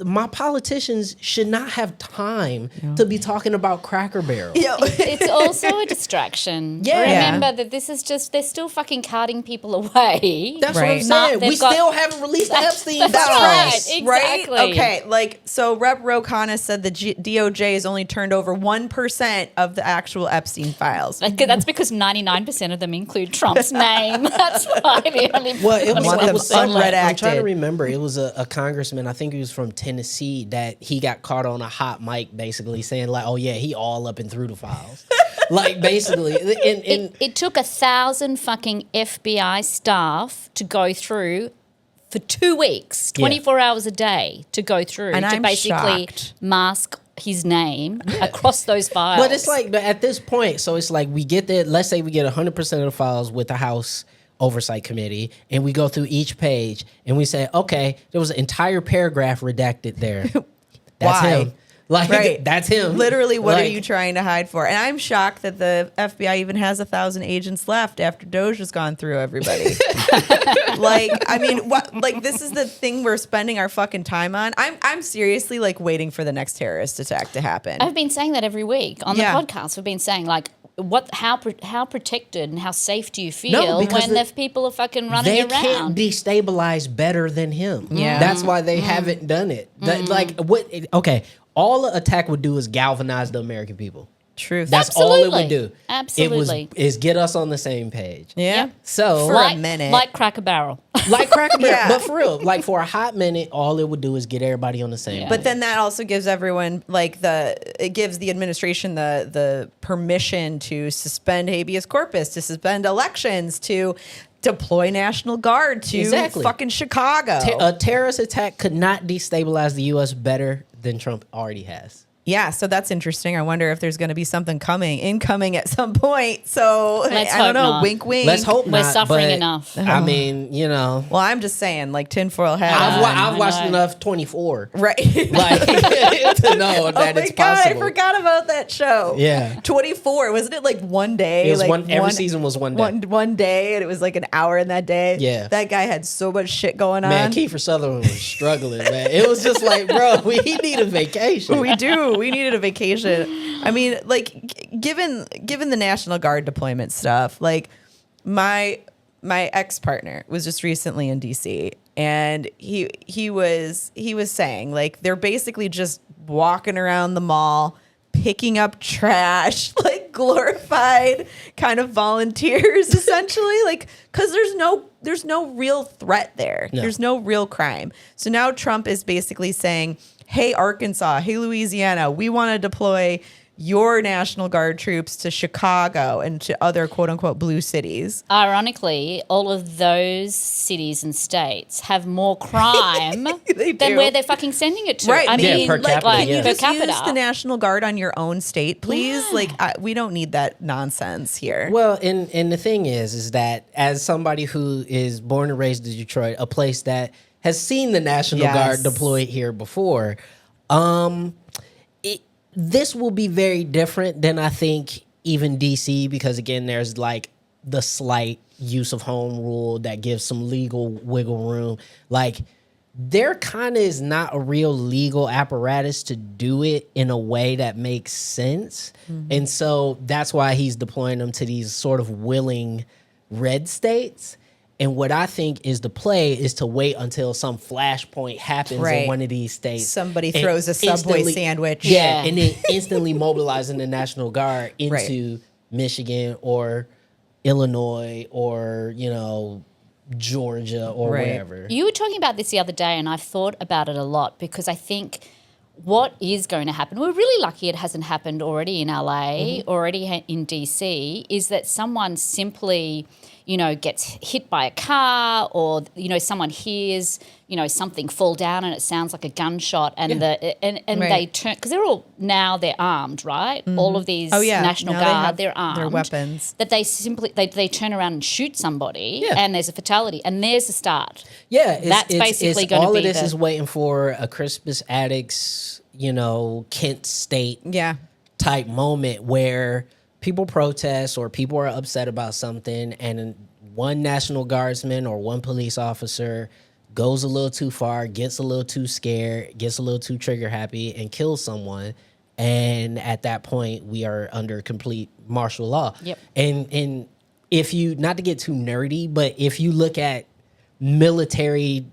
[SPEAKER 2] my politicians should not have time to be talking about Cracker Barrel.
[SPEAKER 3] It's also a distraction.
[SPEAKER 2] Yeah.
[SPEAKER 3] Remember that this is just, they're still fucking carting people away.
[SPEAKER 2] That's what I'm
[SPEAKER 1] Right.
[SPEAKER 2] saying.
[SPEAKER 3] They've
[SPEAKER 2] We
[SPEAKER 3] got-
[SPEAKER 2] still haven't released the Epstein
[SPEAKER 3] That's
[SPEAKER 2] files.
[SPEAKER 3] right. Exactly.
[SPEAKER 1] Okay. So Rep. Ro said the DOJ has only turned over 1% of the actual Epstein files.
[SPEAKER 3] That's because 99% of them include Trump's name. That's why the only
[SPEAKER 2] Well, it
[SPEAKER 1] Want them
[SPEAKER 2] was I'm trying to
[SPEAKER 1] unredacted.
[SPEAKER 2] remember. It was a congressman. I think he was from Tennessee that he got caught on a hot mic, basically saying oh yeah, he all up and through the files, basically. And
[SPEAKER 3] It took 1,000 fucking FBI staff to go through for 2 weeks, 24 hours a day to go through
[SPEAKER 1] And
[SPEAKER 3] to
[SPEAKER 1] I'm
[SPEAKER 3] basically
[SPEAKER 1] shocked.
[SPEAKER 3] mask his name across those files.
[SPEAKER 2] but it's at this point, so it's we get that. Let's say we get 100% of the files with the House Oversight Committee, and we go through each page, and we say, okay, there was an entire paragraph redacted there. That's
[SPEAKER 1] Why?
[SPEAKER 2] him.
[SPEAKER 1] Right.
[SPEAKER 2] That's him.
[SPEAKER 1] Literally, what are you trying to hide for? And I'm shocked that the FBI even has 1,000 agents left after Doge has gone through everybody. This is the thing we're spending our fucking time on. I'm seriously waiting for the next terrorist attack to happen.
[SPEAKER 3] I've been saying that every week on the
[SPEAKER 1] Yeah.
[SPEAKER 3] podcast. We've been saying how protected and how safe do you feel
[SPEAKER 2] because
[SPEAKER 3] when the people are fucking running
[SPEAKER 2] they
[SPEAKER 3] around?
[SPEAKER 2] can't destabilize better than him.
[SPEAKER 1] Yeah.
[SPEAKER 2] That's why they haven't done it. Like what? Okay, all the attack would do is galvanize the American people.
[SPEAKER 1] Truth.
[SPEAKER 2] That's all it would do.
[SPEAKER 3] Absolutely.
[SPEAKER 2] Is get us on the same page.
[SPEAKER 1] yeah.
[SPEAKER 3] Yep.
[SPEAKER 2] So
[SPEAKER 1] For a minute.
[SPEAKER 3] like Cracker Barrel.
[SPEAKER 2] like Cracker Barrel,
[SPEAKER 1] Yeah.
[SPEAKER 2] but for real, like for a hot minute, all it would do is get everybody on the same.
[SPEAKER 3] Yeah.
[SPEAKER 1] But then that also gives everyone it gives the administration the permission to suspend habeas corpus, to suspend elections, to deploy National Guard to
[SPEAKER 2] Exactly.
[SPEAKER 1] fucking Chicago.
[SPEAKER 2] A terrorist attack could not destabilize the U.S. better than Trump already has.
[SPEAKER 1] Yeah, so that's interesting. I wonder if there's going to be something incoming at some point. So
[SPEAKER 3] Let's
[SPEAKER 1] I don't
[SPEAKER 3] hope
[SPEAKER 1] know.
[SPEAKER 3] not.
[SPEAKER 1] Wink, wink.
[SPEAKER 2] Let's hope
[SPEAKER 3] We're
[SPEAKER 2] not.
[SPEAKER 3] suffering
[SPEAKER 2] but,
[SPEAKER 3] enough.
[SPEAKER 2] I mean, you know,
[SPEAKER 1] Well, I'm just saying, like tinfoil hat.
[SPEAKER 2] I've
[SPEAKER 3] I
[SPEAKER 2] watched
[SPEAKER 3] know.
[SPEAKER 2] enough 24,
[SPEAKER 1] Right.
[SPEAKER 2] like to know
[SPEAKER 1] Oh
[SPEAKER 2] that
[SPEAKER 1] my
[SPEAKER 2] it's
[SPEAKER 1] God,
[SPEAKER 2] possible.
[SPEAKER 1] I forgot about that show.
[SPEAKER 2] Yeah.
[SPEAKER 1] 24. Wasn't it like one day?
[SPEAKER 2] It was
[SPEAKER 1] like
[SPEAKER 2] every season was one day.
[SPEAKER 1] One day, and it was like an hour in that day.
[SPEAKER 2] Yeah.
[SPEAKER 1] That guy had so much shit going on.
[SPEAKER 2] Man, Kiefer Sutherland was struggling, man. It was just like, bro, he need a vacation.
[SPEAKER 1] We do. We needed a vacation. I mean, like, given the National Guard deployment stuff, like my ex-partner was just recently in DC, and he was saying, like, they're basically just walking around the mall picking up trash, like glorified kind of volunteers essentially, like, because there's no real threat there.
[SPEAKER 2] No.
[SPEAKER 1] There's no real crime. So now Trump is basically saying, hey, Arkansas, hey, Louisiana, we want to deploy your National Guard troops to Chicago and to other quote unquote blue cities.
[SPEAKER 3] Ironically, all of those cities and states have more crime
[SPEAKER 1] They
[SPEAKER 3] than
[SPEAKER 1] do.
[SPEAKER 3] where they're fucking sending it to.
[SPEAKER 1] Right.
[SPEAKER 3] I
[SPEAKER 1] Yeah,
[SPEAKER 3] mean,
[SPEAKER 2] per capita,
[SPEAKER 3] like
[SPEAKER 2] yeah.
[SPEAKER 1] You
[SPEAKER 3] per
[SPEAKER 1] just use
[SPEAKER 3] capita.
[SPEAKER 1] the National Guard on your own state, please. Like, we don't need that nonsense here.
[SPEAKER 2] Well, and the thing is that as somebody who is born and raised in Detroit, a place that has seen the National
[SPEAKER 1] Yes.
[SPEAKER 2] Guard deployed here before, this will be very different than I think even DC, because again, there's like the slight use of home rule that gives some legal wiggle room. Like, there kind of is not a real legal apparatus to do it in a way that makes sense. And so that's why he's deploying them to these sort of willing red states. And what I think is the play is to wait until some flashpoint happens
[SPEAKER 1] Right.
[SPEAKER 2] in one of these states.
[SPEAKER 1] Somebody
[SPEAKER 2] and
[SPEAKER 1] throws a Subway
[SPEAKER 2] instantly-
[SPEAKER 1] sandwich.
[SPEAKER 2] Yeah,
[SPEAKER 3] Yeah.
[SPEAKER 2] and then instantly mobilizing the National Guard into
[SPEAKER 1] Right.
[SPEAKER 2] Michigan or Illinois or, you know, Georgia or
[SPEAKER 1] Right.
[SPEAKER 2] wherever.
[SPEAKER 3] You were talking about this the other day, and I've thought about it a lot because I think what is going to happen, we're really lucky it hasn't happened already in LA, already in DC, is that someone simply, you know, gets hit by a car, or, you know, someone hears, you know, something fall down and it sounds like a gunshot, and
[SPEAKER 1] Right.
[SPEAKER 3] they turn, because they're armed, right? All of these
[SPEAKER 1] Oh, yeah.
[SPEAKER 3] National
[SPEAKER 1] Now they
[SPEAKER 3] Guard,
[SPEAKER 1] have
[SPEAKER 3] they're armed.
[SPEAKER 1] their weapons.
[SPEAKER 3] That they simply they turn around and shoot somebody,
[SPEAKER 2] Yeah.
[SPEAKER 3] and there's a fatality, and there's the start.
[SPEAKER 2] Yeah,
[SPEAKER 3] That's basically gonna
[SPEAKER 2] all
[SPEAKER 3] be
[SPEAKER 2] of this
[SPEAKER 3] the-
[SPEAKER 2] is waiting for a Crispus Attucks, you know, Kent State
[SPEAKER 1] Yeah.
[SPEAKER 2] type moment where people protest or people are upset about something, and one National Guardsman or one police officer goes a little too far, gets a little too scared, gets a little too trigger happy, and kills someone. And at that point, we are under complete martial law.
[SPEAKER 3] Yep.
[SPEAKER 2] And if you, not to get too nerdy, but if you look at military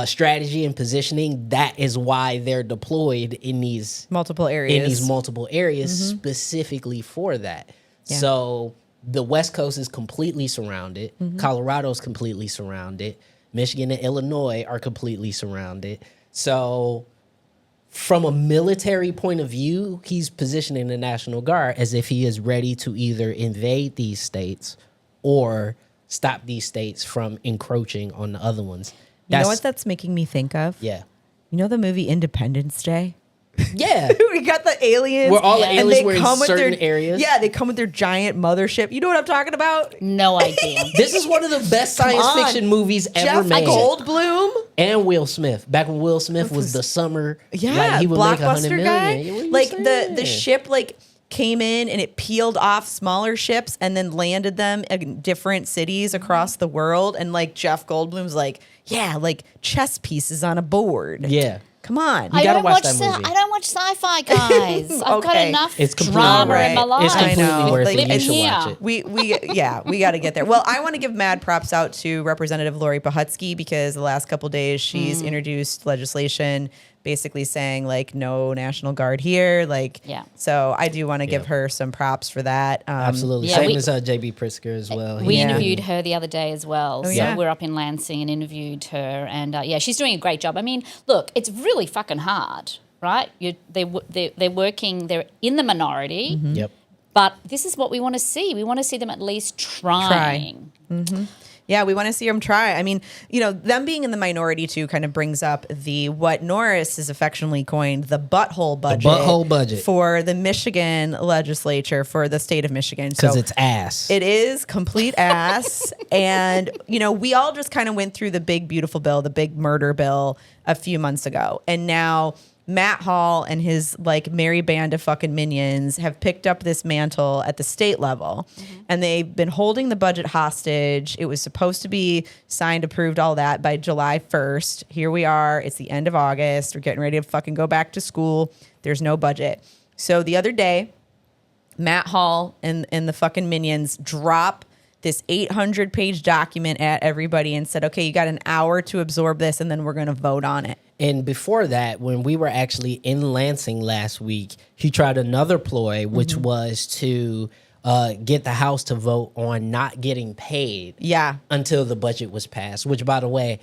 [SPEAKER 2] strategy and positioning, that is why they're deployed in these
[SPEAKER 1] Multiple areas.
[SPEAKER 2] in these multiple areas specifically for that.
[SPEAKER 1] Yeah.
[SPEAKER 2] So the West Coast is completely surrounded. Colorado's completely surrounded. Michigan and Illinois are completely surrounded. So from a military point of view, he's positioning the National Guard as if he is ready to either invade these states or stop these states from encroaching on the other ones.
[SPEAKER 1] You know what that's making me think of?
[SPEAKER 2] Yeah.
[SPEAKER 1] You know the movie Independence Day?
[SPEAKER 2] Yeah.
[SPEAKER 1] We got the aliens.
[SPEAKER 2] Where all the
[SPEAKER 1] and
[SPEAKER 2] aliens
[SPEAKER 1] they
[SPEAKER 2] were in
[SPEAKER 1] come with
[SPEAKER 2] certain
[SPEAKER 1] their,
[SPEAKER 2] areas.
[SPEAKER 1] Yeah, they come with their giant mothership. You know what I'm talking about?
[SPEAKER 3] No idea.
[SPEAKER 2] This is one of the best science
[SPEAKER 1] on.
[SPEAKER 2] fiction movies ever
[SPEAKER 1] Jeff
[SPEAKER 2] made.
[SPEAKER 1] Goldblum.
[SPEAKER 2] And Will Smith. Back when Will Smith was the summer,
[SPEAKER 1] Yeah,
[SPEAKER 2] like he would make $100
[SPEAKER 1] blockbuster
[SPEAKER 2] million.
[SPEAKER 1] guy.
[SPEAKER 2] Yeah, what are you
[SPEAKER 1] Like
[SPEAKER 2] saying?
[SPEAKER 1] the ship like came in and it peeled off smaller ships and then landed them in different cities across the world. And like Jeff Goldblum's like, yeah, like chess pieces on a board.
[SPEAKER 2] Yeah.
[SPEAKER 1] Come on.
[SPEAKER 2] You gotta watch that movie.
[SPEAKER 3] I don't watch sci-fi, guys. I've got
[SPEAKER 1] Okay.
[SPEAKER 3] enough
[SPEAKER 2] It's completely
[SPEAKER 3] drama
[SPEAKER 1] worth
[SPEAKER 3] in my
[SPEAKER 1] it.
[SPEAKER 3] life.
[SPEAKER 2] It's completely
[SPEAKER 1] I know.
[SPEAKER 2] worth
[SPEAKER 1] Like,
[SPEAKER 2] it. You
[SPEAKER 3] it's
[SPEAKER 2] should watch
[SPEAKER 3] here.
[SPEAKER 2] it.
[SPEAKER 1] We got to get there. Well, I want to give mad props out to Representative Lori Pahutsky because the last couple days she's introduced legislation basically saying like no National Guard here. Like,
[SPEAKER 3] Yeah.
[SPEAKER 1] So I do want to give her some props for that.
[SPEAKER 2] Absolutely.
[SPEAKER 3] Yeah,
[SPEAKER 2] Same
[SPEAKER 3] we-
[SPEAKER 2] as JB Pritzker as well.
[SPEAKER 3] We
[SPEAKER 2] He's been-
[SPEAKER 3] interviewed her the other day as well. So
[SPEAKER 1] yeah.
[SPEAKER 3] we're up in Lansing and interviewed her. And yeah, she's doing a great job. I mean, look, it's really fucking hard, right? They're working, they're in the minority.
[SPEAKER 2] Yep.
[SPEAKER 3] But this is what we want to see. We want to see them at least trying.
[SPEAKER 1] Yeah, we want to see them try. I mean, you know, them being in the minority too kind of brings up what Norris has affectionately coined the butthole budget.
[SPEAKER 2] butthole budget.
[SPEAKER 1] For the Michigan legislature, for the state of Michigan.
[SPEAKER 2] Because
[SPEAKER 1] So
[SPEAKER 2] it's ass.
[SPEAKER 1] it is complete ass. And, you know, we all just kind of went through the big, beautiful bill, the big murder bill a few months ago. And now Matt Hall and his like merry band of fucking minions have picked up this mantle at the state level, and they've been holding the budget hostage. It was supposed to be signed, approved, all that by July 1st. Here we are. It's the end of August. We're getting ready to fucking go back to school. There's no budget. So the other day, Matt Hall and the fucking minions drop this 800-page document at everybody and said, okay, you got an hour to absorb this, and then we're going to vote on it.
[SPEAKER 2] And before that, when we were actually in Lansing last week, he tried another ploy, which was to get the House to vote on not getting paid
[SPEAKER 1] Yeah.
[SPEAKER 2] until the budget was passed. Which, by the way,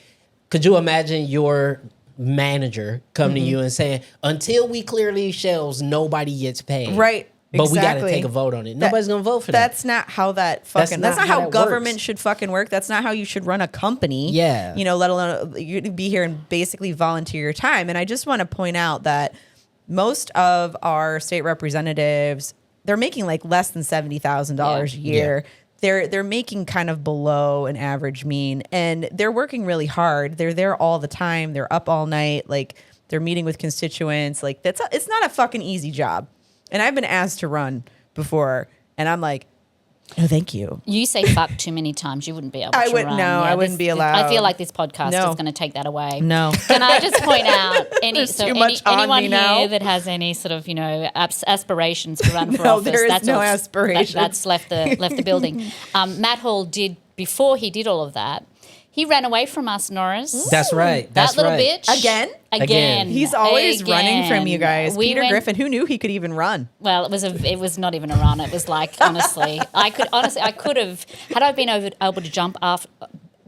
[SPEAKER 2] could you imagine your manager coming to you and saying, until we clear these shelves, nobody gets paid.
[SPEAKER 1] Right.
[SPEAKER 2] But we got to
[SPEAKER 1] Exactly.
[SPEAKER 2] take a vote on it. Nobody's going to vote for that.
[SPEAKER 1] That's not how that fucking. That's not
[SPEAKER 2] how
[SPEAKER 1] how
[SPEAKER 2] that
[SPEAKER 1] government
[SPEAKER 2] works.
[SPEAKER 1] should fucking work. That's not how you should run a company.
[SPEAKER 2] Yeah.
[SPEAKER 1] You know, let alone you be here and basically volunteer your time. And I just want to point out that most of our state representatives, they're making like less than $70,000 a year. They're making kind of below an average mean, and they're working really hard. They're there all the time. They're up all night. Like they're meeting with constituents. Like it's not a fucking easy job. And I've been asked to run before, and I'm like, no, thank you.
[SPEAKER 3] You say fuck too many times. You wouldn't be able to run.
[SPEAKER 1] I wouldn't be allowed.
[SPEAKER 3] I feel like this podcast
[SPEAKER 1] No.
[SPEAKER 3] is going to take that away.
[SPEAKER 1] No.
[SPEAKER 3] Can I just point out
[SPEAKER 1] There's too much on
[SPEAKER 3] anyone
[SPEAKER 1] me
[SPEAKER 3] here
[SPEAKER 1] now.
[SPEAKER 3] that has any sort of, you know, aspirations to run for
[SPEAKER 1] No,
[SPEAKER 3] office?
[SPEAKER 1] there is
[SPEAKER 3] that's
[SPEAKER 1] no
[SPEAKER 3] all-
[SPEAKER 1] aspirations.
[SPEAKER 3] That's left the building. Matt Hall did, before he did all of that, he ran away from us, Norris.
[SPEAKER 2] That's right. That's
[SPEAKER 3] that little
[SPEAKER 2] right.
[SPEAKER 3] bitch.
[SPEAKER 1] Again?
[SPEAKER 3] Again.
[SPEAKER 1] He's always running from you guys.
[SPEAKER 3] We
[SPEAKER 1] Peter
[SPEAKER 3] went-
[SPEAKER 1] Griffin, who knew he could even run?
[SPEAKER 3] Well, it was not even a run. It was like, honestly, I could have, had I been able to jump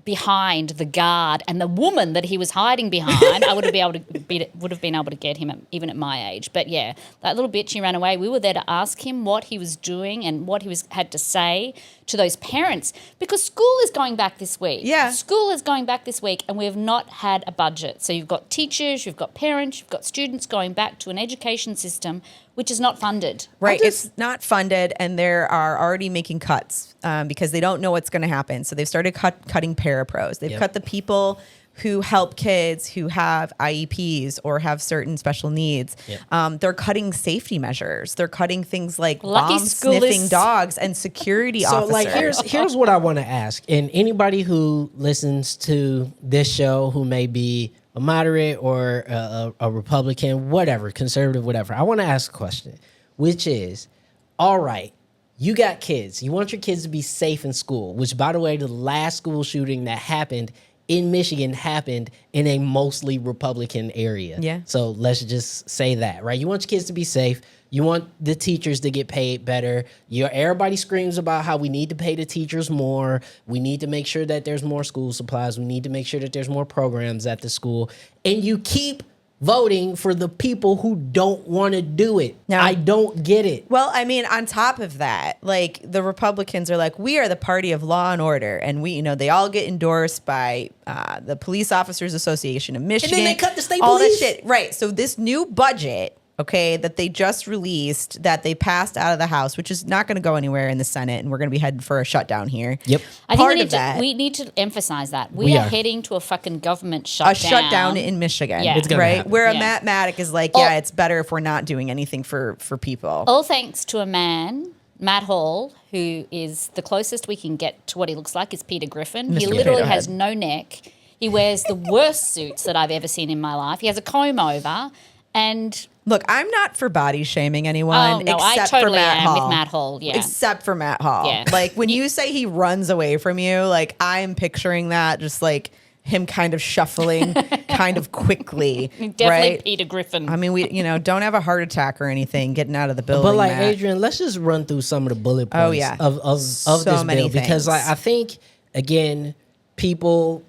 [SPEAKER 3] behind the guard and the woman that he was hiding behind, I would have been able to get him even at my age. But yeah, that little bitch, he ran away. We were there to ask him what he was doing and what he had to say to those parents, because school is going back this week.
[SPEAKER 1] Yeah.
[SPEAKER 3] School is going back this week, and we have not had a budget. So you've got teachers, you've got parents, you've got students going back to an education system which is not funded.
[SPEAKER 1] Right. It's not funded, and they are already making cuts because they don't know what's going to happen. So they've started cutting parapros. They've cut the people who help kids who have IEPs or have certain special needs. They're cutting safety measures. They're cutting things like
[SPEAKER 3] Lucky
[SPEAKER 1] bomb-sniffing
[SPEAKER 3] schoolists.
[SPEAKER 1] dogs and security
[SPEAKER 2] So,
[SPEAKER 1] officers.
[SPEAKER 2] like, here's what I want to ask. And anybody who listens to this show who may be a moderate or a Republican, whatever, conservative, whatever, I want to ask a question, which is, all right, you got kids. You want your kids to be safe in school, which, by the way, the last school shooting that happened in Michigan happened in a mostly Republican area.
[SPEAKER 1] Yeah.
[SPEAKER 2] So let's just say that, right? You want your kids to be safe. You want the teachers to get paid better. Everybody screams about how we need to pay the teachers more. We need to make sure that there's more school supplies. We need to make sure that there's more programs at the school. And you keep voting for the people who don't want to do it.
[SPEAKER 1] No.
[SPEAKER 2] I don't get it.
[SPEAKER 1] Well, I mean, on top of that, like the Republicans are like, we are the party of law and order, and we, they all get endorsed by the Police Officers Association of Michigan.
[SPEAKER 2] And then they cut the state
[SPEAKER 1] all
[SPEAKER 2] police.
[SPEAKER 1] that shit, right? So this new budget, okay, that they just released, that they passed out of the House, which is not going to go anywhere in the Senate, and we're going to be heading for a shutdown here.
[SPEAKER 2] Yep.
[SPEAKER 3] I
[SPEAKER 1] Part
[SPEAKER 3] think
[SPEAKER 1] of that,
[SPEAKER 3] we need to emphasize that.
[SPEAKER 2] We
[SPEAKER 3] We
[SPEAKER 2] are.
[SPEAKER 3] are heading to a fucking government shutdown.
[SPEAKER 1] a shutdown in Michigan,
[SPEAKER 3] Yeah. It's
[SPEAKER 2] gonna
[SPEAKER 1] right?
[SPEAKER 2] happen.
[SPEAKER 1] Where a
[SPEAKER 3] Yeah.
[SPEAKER 1] Matt Maddock is like,
[SPEAKER 3] Oh.
[SPEAKER 1] yeah, it's better if we're not doing anything for people.
[SPEAKER 3] All thanks to a man, Matt Hall, who is the closest we can get to what he looks like is Peter Griffin. He
[SPEAKER 1] Mr.
[SPEAKER 3] literally
[SPEAKER 1] Peterhead.
[SPEAKER 3] has no neck. He wears the worst suits that I've ever seen in my life. He has a comb over. And
[SPEAKER 1] Look, I'm not for body shaming anyone
[SPEAKER 3] oh no, I
[SPEAKER 1] except
[SPEAKER 3] totally
[SPEAKER 1] for Matt
[SPEAKER 3] am
[SPEAKER 1] Hall.
[SPEAKER 3] with Matt Hall. Yeah,
[SPEAKER 1] Except for Matt Hall.
[SPEAKER 3] Yeah.
[SPEAKER 1] Like when you say he runs away from you, like I'm picturing that just like him kind of shuffling kind of quickly.
[SPEAKER 3] definitely
[SPEAKER 1] right?
[SPEAKER 3] Peter Griffin.
[SPEAKER 1] I mean, we don't have a heart attack or anything getting out of the building.
[SPEAKER 2] But like
[SPEAKER 1] Matt.
[SPEAKER 2] Adrian, let's just run through some of the bullet points
[SPEAKER 1] Oh, yeah.
[SPEAKER 2] of
[SPEAKER 1] So
[SPEAKER 2] this
[SPEAKER 1] many
[SPEAKER 2] bill because like
[SPEAKER 1] things.
[SPEAKER 2] I think again, people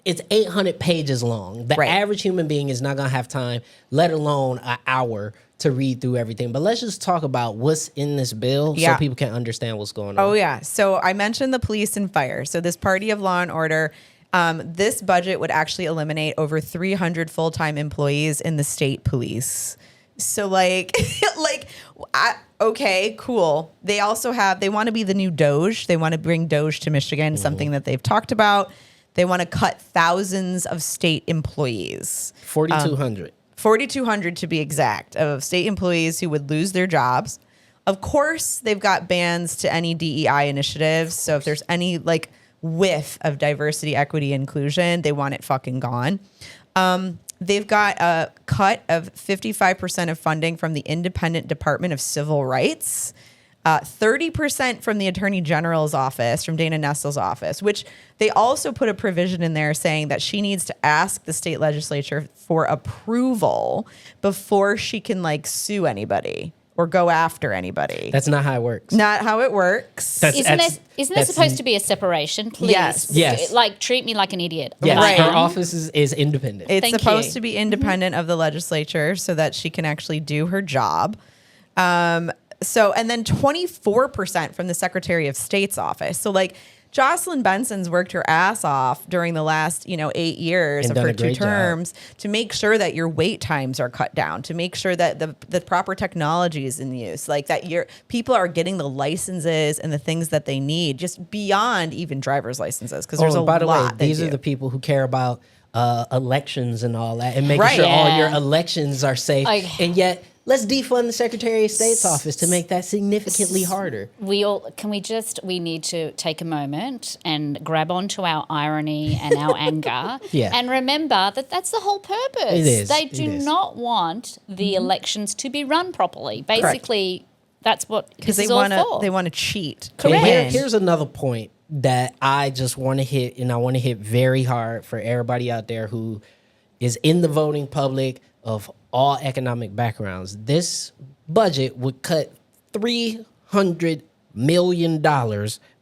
[SPEAKER 2] it's 800 pages long. The
[SPEAKER 1] Right.
[SPEAKER 2] average human being is not gonna have time, let alone an hour to read through everything. But let's just talk about what's in this bill
[SPEAKER 1] Yeah.
[SPEAKER 2] so people can understand what's going on.
[SPEAKER 1] Oh, yeah. So I mentioned the police and fire. So this party of law and order, this budget would actually eliminate over 300 full-time employees in the state police. So like, okay, cool. They also they want to be the new Doge. They want to bring Doge to Michigan, something that they've talked about. They want to cut thousands of state employees.
[SPEAKER 2] 4,200.
[SPEAKER 1] 4,200 to be exact, of state employees who would lose their jobs. Of course, they've got bans to any DEI initiatives. So if there's any like whiff of diversity, equity, inclusion, they want it fucking gone. They've got a cut of 55% of funding from the Independent Department of Civil Rights. 30% from the Attorney General's office, from Dana Nestle's office, which they also put a provision in there saying that she needs to ask the state legislature for approval before she can like sue anybody or go after anybody.
[SPEAKER 2] That's not how it works.
[SPEAKER 1] Not how it works.
[SPEAKER 3] Isn't there supposed to be a separation, please?
[SPEAKER 2] Yes.
[SPEAKER 3] Like, treat me like an idiot.
[SPEAKER 2] Yes,
[SPEAKER 1] Right.
[SPEAKER 2] her office is independent.
[SPEAKER 1] It's
[SPEAKER 3] Thank
[SPEAKER 1] supposed
[SPEAKER 3] you.
[SPEAKER 1] to be independent of the legislature so that she can actually do her job. And then 24% from the Secretary of State's office. So like Jocelyn Benson's worked her ass off during the last, 8 years
[SPEAKER 2] And
[SPEAKER 1] of
[SPEAKER 2] done
[SPEAKER 1] her
[SPEAKER 2] a
[SPEAKER 1] 2
[SPEAKER 2] great job.
[SPEAKER 1] terms to make sure that your wait times are cut down, to make sure that the proper technology is in use, like that your people are getting the licenses and the things that they need, just beyond even driver's licenses, because there's a
[SPEAKER 2] and by the way,
[SPEAKER 1] lot. they
[SPEAKER 2] these are
[SPEAKER 1] do.
[SPEAKER 2] the people who care about elections and all that, and making
[SPEAKER 1] Right.
[SPEAKER 2] sure all
[SPEAKER 3] Yeah.
[SPEAKER 2] your elections are safe. And yet, let's defund the Secretary of State's office to make that significantly harder.
[SPEAKER 3] We need to take a moment and grab onto our irony and our anger
[SPEAKER 2] Yeah.
[SPEAKER 3] and remember that that's the whole purpose.
[SPEAKER 2] It is.
[SPEAKER 3] They
[SPEAKER 2] It
[SPEAKER 3] do
[SPEAKER 2] is.
[SPEAKER 3] not want the elections to be run properly. Basically, that's what
[SPEAKER 1] because
[SPEAKER 3] this
[SPEAKER 1] they
[SPEAKER 3] is all
[SPEAKER 1] want to
[SPEAKER 3] for.
[SPEAKER 1] they want to cheat.
[SPEAKER 3] Correct.
[SPEAKER 1] To win.
[SPEAKER 2] Here's another point that I just want to hit, and I want to hit very hard for everybody out there who is in the voting public of all economic backgrounds. This budget would cut $300 million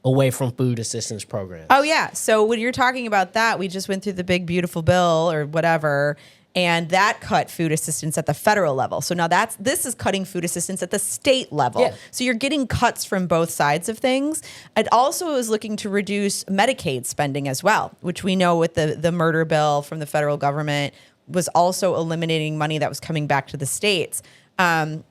[SPEAKER 2] away from food assistance programs.
[SPEAKER 1] Oh yeah. So when you're talking about that, we just went through the big beautiful bill or whatever, and that cut food assistance at the federal level. So now this is cutting food assistance at the state level.
[SPEAKER 2] Yeah.
[SPEAKER 1] So you're getting cuts from both sides of things. It also is looking to reduce Medicaid spending as well, which we know with the murder bill from the federal government was also eliminating money that was coming back to the states. And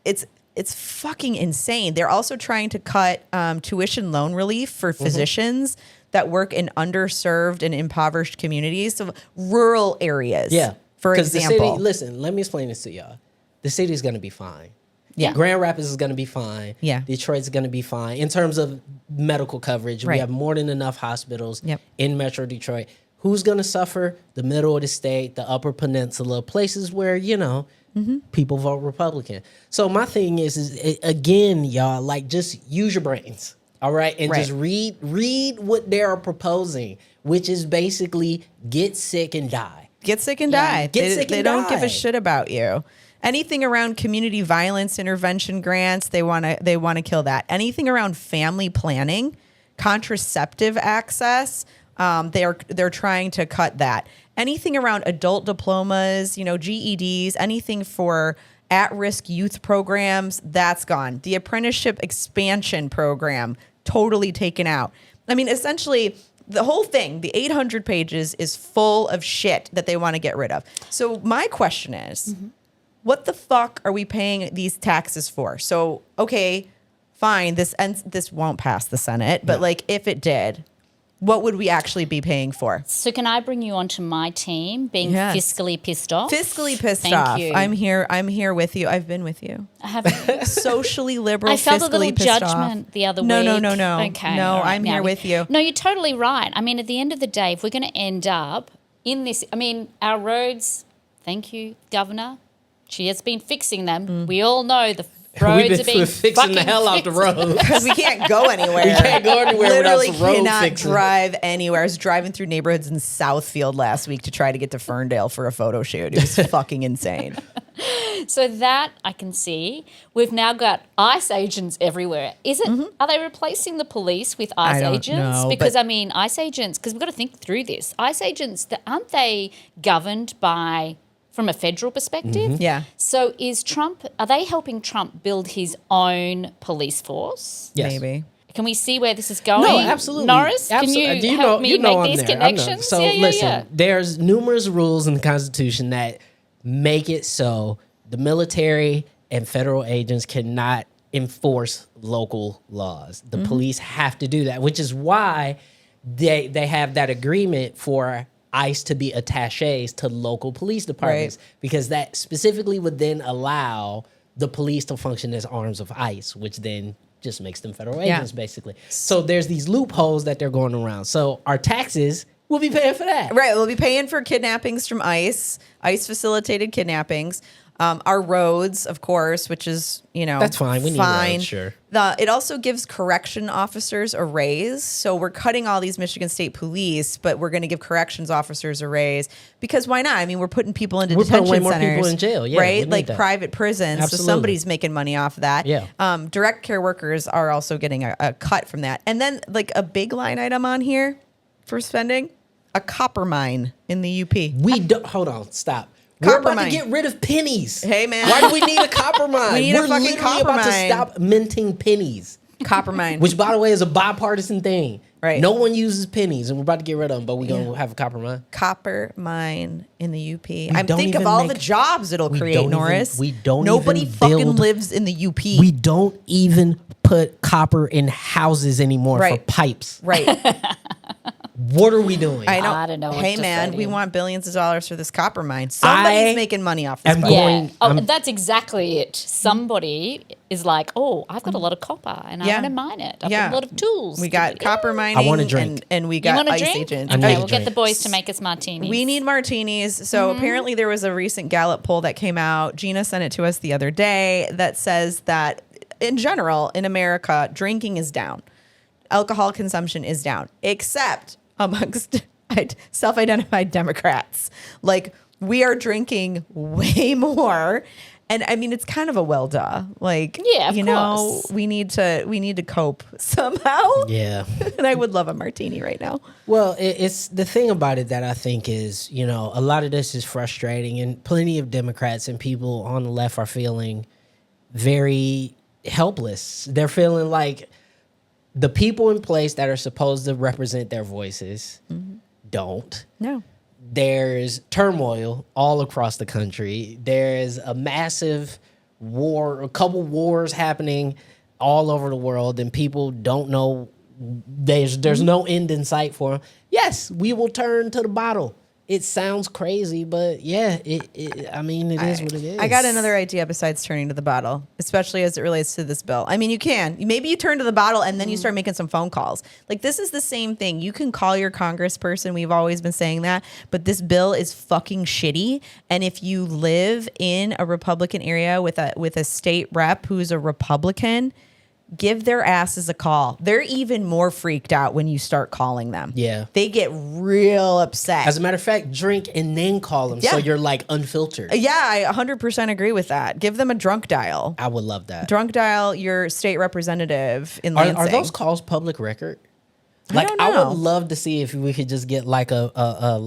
[SPEAKER 1] it's fucking insane. They're also trying to cut tuition loan relief for physicians that work in underserved and impoverished communities, so rural areas.
[SPEAKER 2] Yeah.
[SPEAKER 1] For
[SPEAKER 2] 'Cause
[SPEAKER 1] example.
[SPEAKER 2] the city, listen, let me explain this to y'all. The city is going to be fine.
[SPEAKER 1] Yeah.
[SPEAKER 2] Grand Rapids is going to be fine.
[SPEAKER 1] Yeah.
[SPEAKER 2] Detroit's going to be fine. In terms of medical coverage, we
[SPEAKER 1] Right.
[SPEAKER 2] have more than enough hospitals
[SPEAKER 1] Yep.
[SPEAKER 2] in Metro Detroit. Who's going to suffer? The middle of the state, the Upper Peninsula, places where, people vote Republican. So my thing is again, y'all, like just use your brains. All right. And
[SPEAKER 1] Right.
[SPEAKER 2] just read what they are proposing, which is basically get sick and die.
[SPEAKER 1] Get sick and
[SPEAKER 3] Yeah.
[SPEAKER 1] die.
[SPEAKER 2] Get sick
[SPEAKER 1] they
[SPEAKER 2] and
[SPEAKER 1] don't give
[SPEAKER 2] die.
[SPEAKER 1] a shit about you. Anything around community violence intervention grants, they want to kill that. Anything around family planning, contraceptive access, they're trying to cut that. Anything around adult diplomas, GEDs, anything for at-risk youth programs, that's gone. The apprenticeship expansion program, totally taken out. I mean, essentially, the whole thing, the 800 pages, is full of shit that they want to get rid of. So my question is, what the fuck are we paying these taxes for? So, okay, fine, this won't pass the Senate, but like if it did, what would we actually be paying for?
[SPEAKER 3] So can I bring you onto my team being
[SPEAKER 1] Yes.
[SPEAKER 3] fiscally pissed off?
[SPEAKER 1] Fiscally pissed
[SPEAKER 3] Thank
[SPEAKER 1] off.
[SPEAKER 3] you.
[SPEAKER 1] I'm here with you. I've been with you.
[SPEAKER 3] I have
[SPEAKER 1] Socially liberal,
[SPEAKER 3] I felt a
[SPEAKER 1] fiscally
[SPEAKER 3] little
[SPEAKER 1] pissed
[SPEAKER 3] judgment
[SPEAKER 1] off.
[SPEAKER 3] the other
[SPEAKER 1] No,
[SPEAKER 3] week.
[SPEAKER 1] no.
[SPEAKER 3] Okay.
[SPEAKER 1] No,
[SPEAKER 3] all right,
[SPEAKER 1] I'm
[SPEAKER 3] now
[SPEAKER 1] here with you.
[SPEAKER 3] No, you're totally right. I mean, at the end of the day, if we're going to end up in this, I mean, our roads, thank you, Governor, She has been fixing them. We all know the
[SPEAKER 2] We've
[SPEAKER 3] roads are
[SPEAKER 2] been
[SPEAKER 3] being
[SPEAKER 2] fixing the hell out the road.
[SPEAKER 1] Because we can't go anywhere.
[SPEAKER 2] We can't go anywhere without
[SPEAKER 1] Literally
[SPEAKER 2] some road
[SPEAKER 1] cannot
[SPEAKER 2] fixing.
[SPEAKER 1] drive anywhere. I was driving through neighborhoods in Southfield last week to try to get to Ferndale for a photo shoot. It was fucking insane.
[SPEAKER 3] So that I can see. We've now got ICE agents everywhere. Is it? Are they replacing the police with ICE
[SPEAKER 1] I don't
[SPEAKER 3] agents?
[SPEAKER 1] know,
[SPEAKER 3] Because
[SPEAKER 1] but-
[SPEAKER 3] I mean, ICE agents. Because we've got to think through this. ICE agents, aren't they governed by from a federal perspective?
[SPEAKER 1] Yeah.
[SPEAKER 3] So is Trump? Are they helping Trump build his own police force?
[SPEAKER 2] Yes.
[SPEAKER 1] Maybe.
[SPEAKER 3] Can we see where this is going?
[SPEAKER 2] No, absolutely.
[SPEAKER 3] Norris, can
[SPEAKER 2] Absolutely.
[SPEAKER 3] you help me make
[SPEAKER 2] I'm
[SPEAKER 3] these
[SPEAKER 2] there. I'm there.
[SPEAKER 3] connections?
[SPEAKER 2] So
[SPEAKER 3] yeah,
[SPEAKER 2] listen,
[SPEAKER 3] yeah.
[SPEAKER 2] there's numerous rules in the Constitution that make it so the military and federal agents cannot enforce local laws. The police have to do that, which is why they have that agreement for ICE to be attaches to local police departments, because that specifically would then allow the police to function as arms of ICE, which then just makes them federal agents, basically. So there's these loopholes that they're going around. So our taxes will be paying for that.
[SPEAKER 1] Right. We'll be paying for kidnappings from ICE, ICE facilitated kidnappings. Our roads, of course, which is,
[SPEAKER 2] That's fine. We need roads, sure.
[SPEAKER 1] It also gives correction officers a raise. So we're cutting all these Michigan State police, but we're going to give corrections officers a raise because why not? I mean, we're putting people into detention
[SPEAKER 2] putting way more
[SPEAKER 1] centers,
[SPEAKER 2] people in jail. Yeah, we
[SPEAKER 1] right?
[SPEAKER 2] need
[SPEAKER 1] Like
[SPEAKER 2] that.
[SPEAKER 1] private prisons.
[SPEAKER 2] Absolutely.
[SPEAKER 1] So somebody's making money off of that.
[SPEAKER 2] Yeah.
[SPEAKER 1] Direct care workers are also getting a cut from that. And then like a big line item on here for spending, a copper mine in the UP.
[SPEAKER 2] We don't. Hold on. Stop. We're
[SPEAKER 1] Copper
[SPEAKER 2] about
[SPEAKER 1] mine.
[SPEAKER 2] to get rid of pennies.
[SPEAKER 1] Hey, man.
[SPEAKER 2] Why do we need a copper mine?
[SPEAKER 1] We need a
[SPEAKER 2] We're
[SPEAKER 1] fucking
[SPEAKER 2] literally
[SPEAKER 1] copper
[SPEAKER 2] about to
[SPEAKER 1] mine.
[SPEAKER 2] stop minting pennies,
[SPEAKER 1] Copper mine.
[SPEAKER 2] which, by the way, is a bipartisan thing.
[SPEAKER 1] Right.
[SPEAKER 2] No one uses pennies, and we're about to get rid of them, but we're going to have a copper mine.
[SPEAKER 1] Copper mine in the UP. I
[SPEAKER 2] don't
[SPEAKER 1] think of
[SPEAKER 2] even
[SPEAKER 1] all
[SPEAKER 2] make-
[SPEAKER 1] the jobs it'll
[SPEAKER 2] we
[SPEAKER 1] create,
[SPEAKER 2] don't even-
[SPEAKER 1] Norris.
[SPEAKER 2] we don't
[SPEAKER 1] Nobody
[SPEAKER 2] even
[SPEAKER 1] fucking
[SPEAKER 2] build-
[SPEAKER 1] lives in the UP.
[SPEAKER 2] We don't even put copper in houses anymore for
[SPEAKER 1] Right.
[SPEAKER 2] pipes.
[SPEAKER 1] right.
[SPEAKER 2] What are we doing?
[SPEAKER 1] I know.
[SPEAKER 3] I don't know what
[SPEAKER 1] Hey
[SPEAKER 3] to
[SPEAKER 1] man,
[SPEAKER 3] say to
[SPEAKER 1] we
[SPEAKER 3] you.
[SPEAKER 1] want billions of dollars for this copper mine. Somebody's
[SPEAKER 2] I
[SPEAKER 1] making money off this.
[SPEAKER 2] am
[SPEAKER 1] budget.
[SPEAKER 2] going-
[SPEAKER 3] Yeah. Oh,
[SPEAKER 2] I'm-
[SPEAKER 3] that's exactly it. Somebody is like, oh, I've got a lot of copper and
[SPEAKER 1] Yeah.
[SPEAKER 3] I want to mine it. I've
[SPEAKER 1] Yeah.
[SPEAKER 3] got a lot of tools.
[SPEAKER 1] We
[SPEAKER 3] to
[SPEAKER 1] got
[SPEAKER 3] do-
[SPEAKER 1] copper mining.
[SPEAKER 2] I want a drink.
[SPEAKER 1] And we
[SPEAKER 3] You
[SPEAKER 1] got
[SPEAKER 3] want a
[SPEAKER 1] ice
[SPEAKER 3] drink?
[SPEAKER 1] agents.
[SPEAKER 2] I need
[SPEAKER 3] Okay,
[SPEAKER 2] a
[SPEAKER 3] we'll get
[SPEAKER 2] drink.
[SPEAKER 3] the boys to make us martinis.
[SPEAKER 1] We need martinis. So apparently there was a recent Gallup poll that came out. Gina sent it to us the other day that says that in general in America, drinking is down. Alcohol consumption is down, except amongst self-identified Democrats. Like we are drinking way more. And I mean, it's kind of a well duh. Like,
[SPEAKER 3] Yeah, of course.
[SPEAKER 1] we need to cope somehow.
[SPEAKER 2] Yeah.
[SPEAKER 1] And I would love a martini right now.
[SPEAKER 2] Well, it's the thing about it that I think is, a lot of this is frustrating, and plenty of Democrats and people on the left are feeling very helpless. They're feeling like the people in place that are supposed to represent their voices don't.
[SPEAKER 1] No.
[SPEAKER 2] There's turmoil all across the country. There's a massive war, a couple wars happening all over the world, and people don't know. There's no end in sight for them. Yes, we will turn to the bottle. It sounds crazy, but yeah, it is what it is.
[SPEAKER 1] I got another idea besides turning to the bottle, especially as it relates to this bill. I mean, you can. Maybe you turn to the bottle and then you start making some phone calls. Like, this is the same thing. You can call your congressperson. We've always been saying that. But this bill is fucking shitty. And if you live in a Republican area with a state rep who's a Republican, give their asses a call. They're even more freaked out when you start calling them.
[SPEAKER 2] Yeah.
[SPEAKER 1] They get real upset.
[SPEAKER 2] As a matter of fact, drink and then call them, so
[SPEAKER 1] Yeah.
[SPEAKER 2] you're like unfiltered.
[SPEAKER 1] Yeah, I 100% agree with that. Give them a drunk dial.
[SPEAKER 2] I would love that.
[SPEAKER 1] Drunk dial your state representative in
[SPEAKER 2] Are
[SPEAKER 1] Lansing.
[SPEAKER 2] those calls public record?
[SPEAKER 1] I don't know.
[SPEAKER 2] would love to see if we could just get like a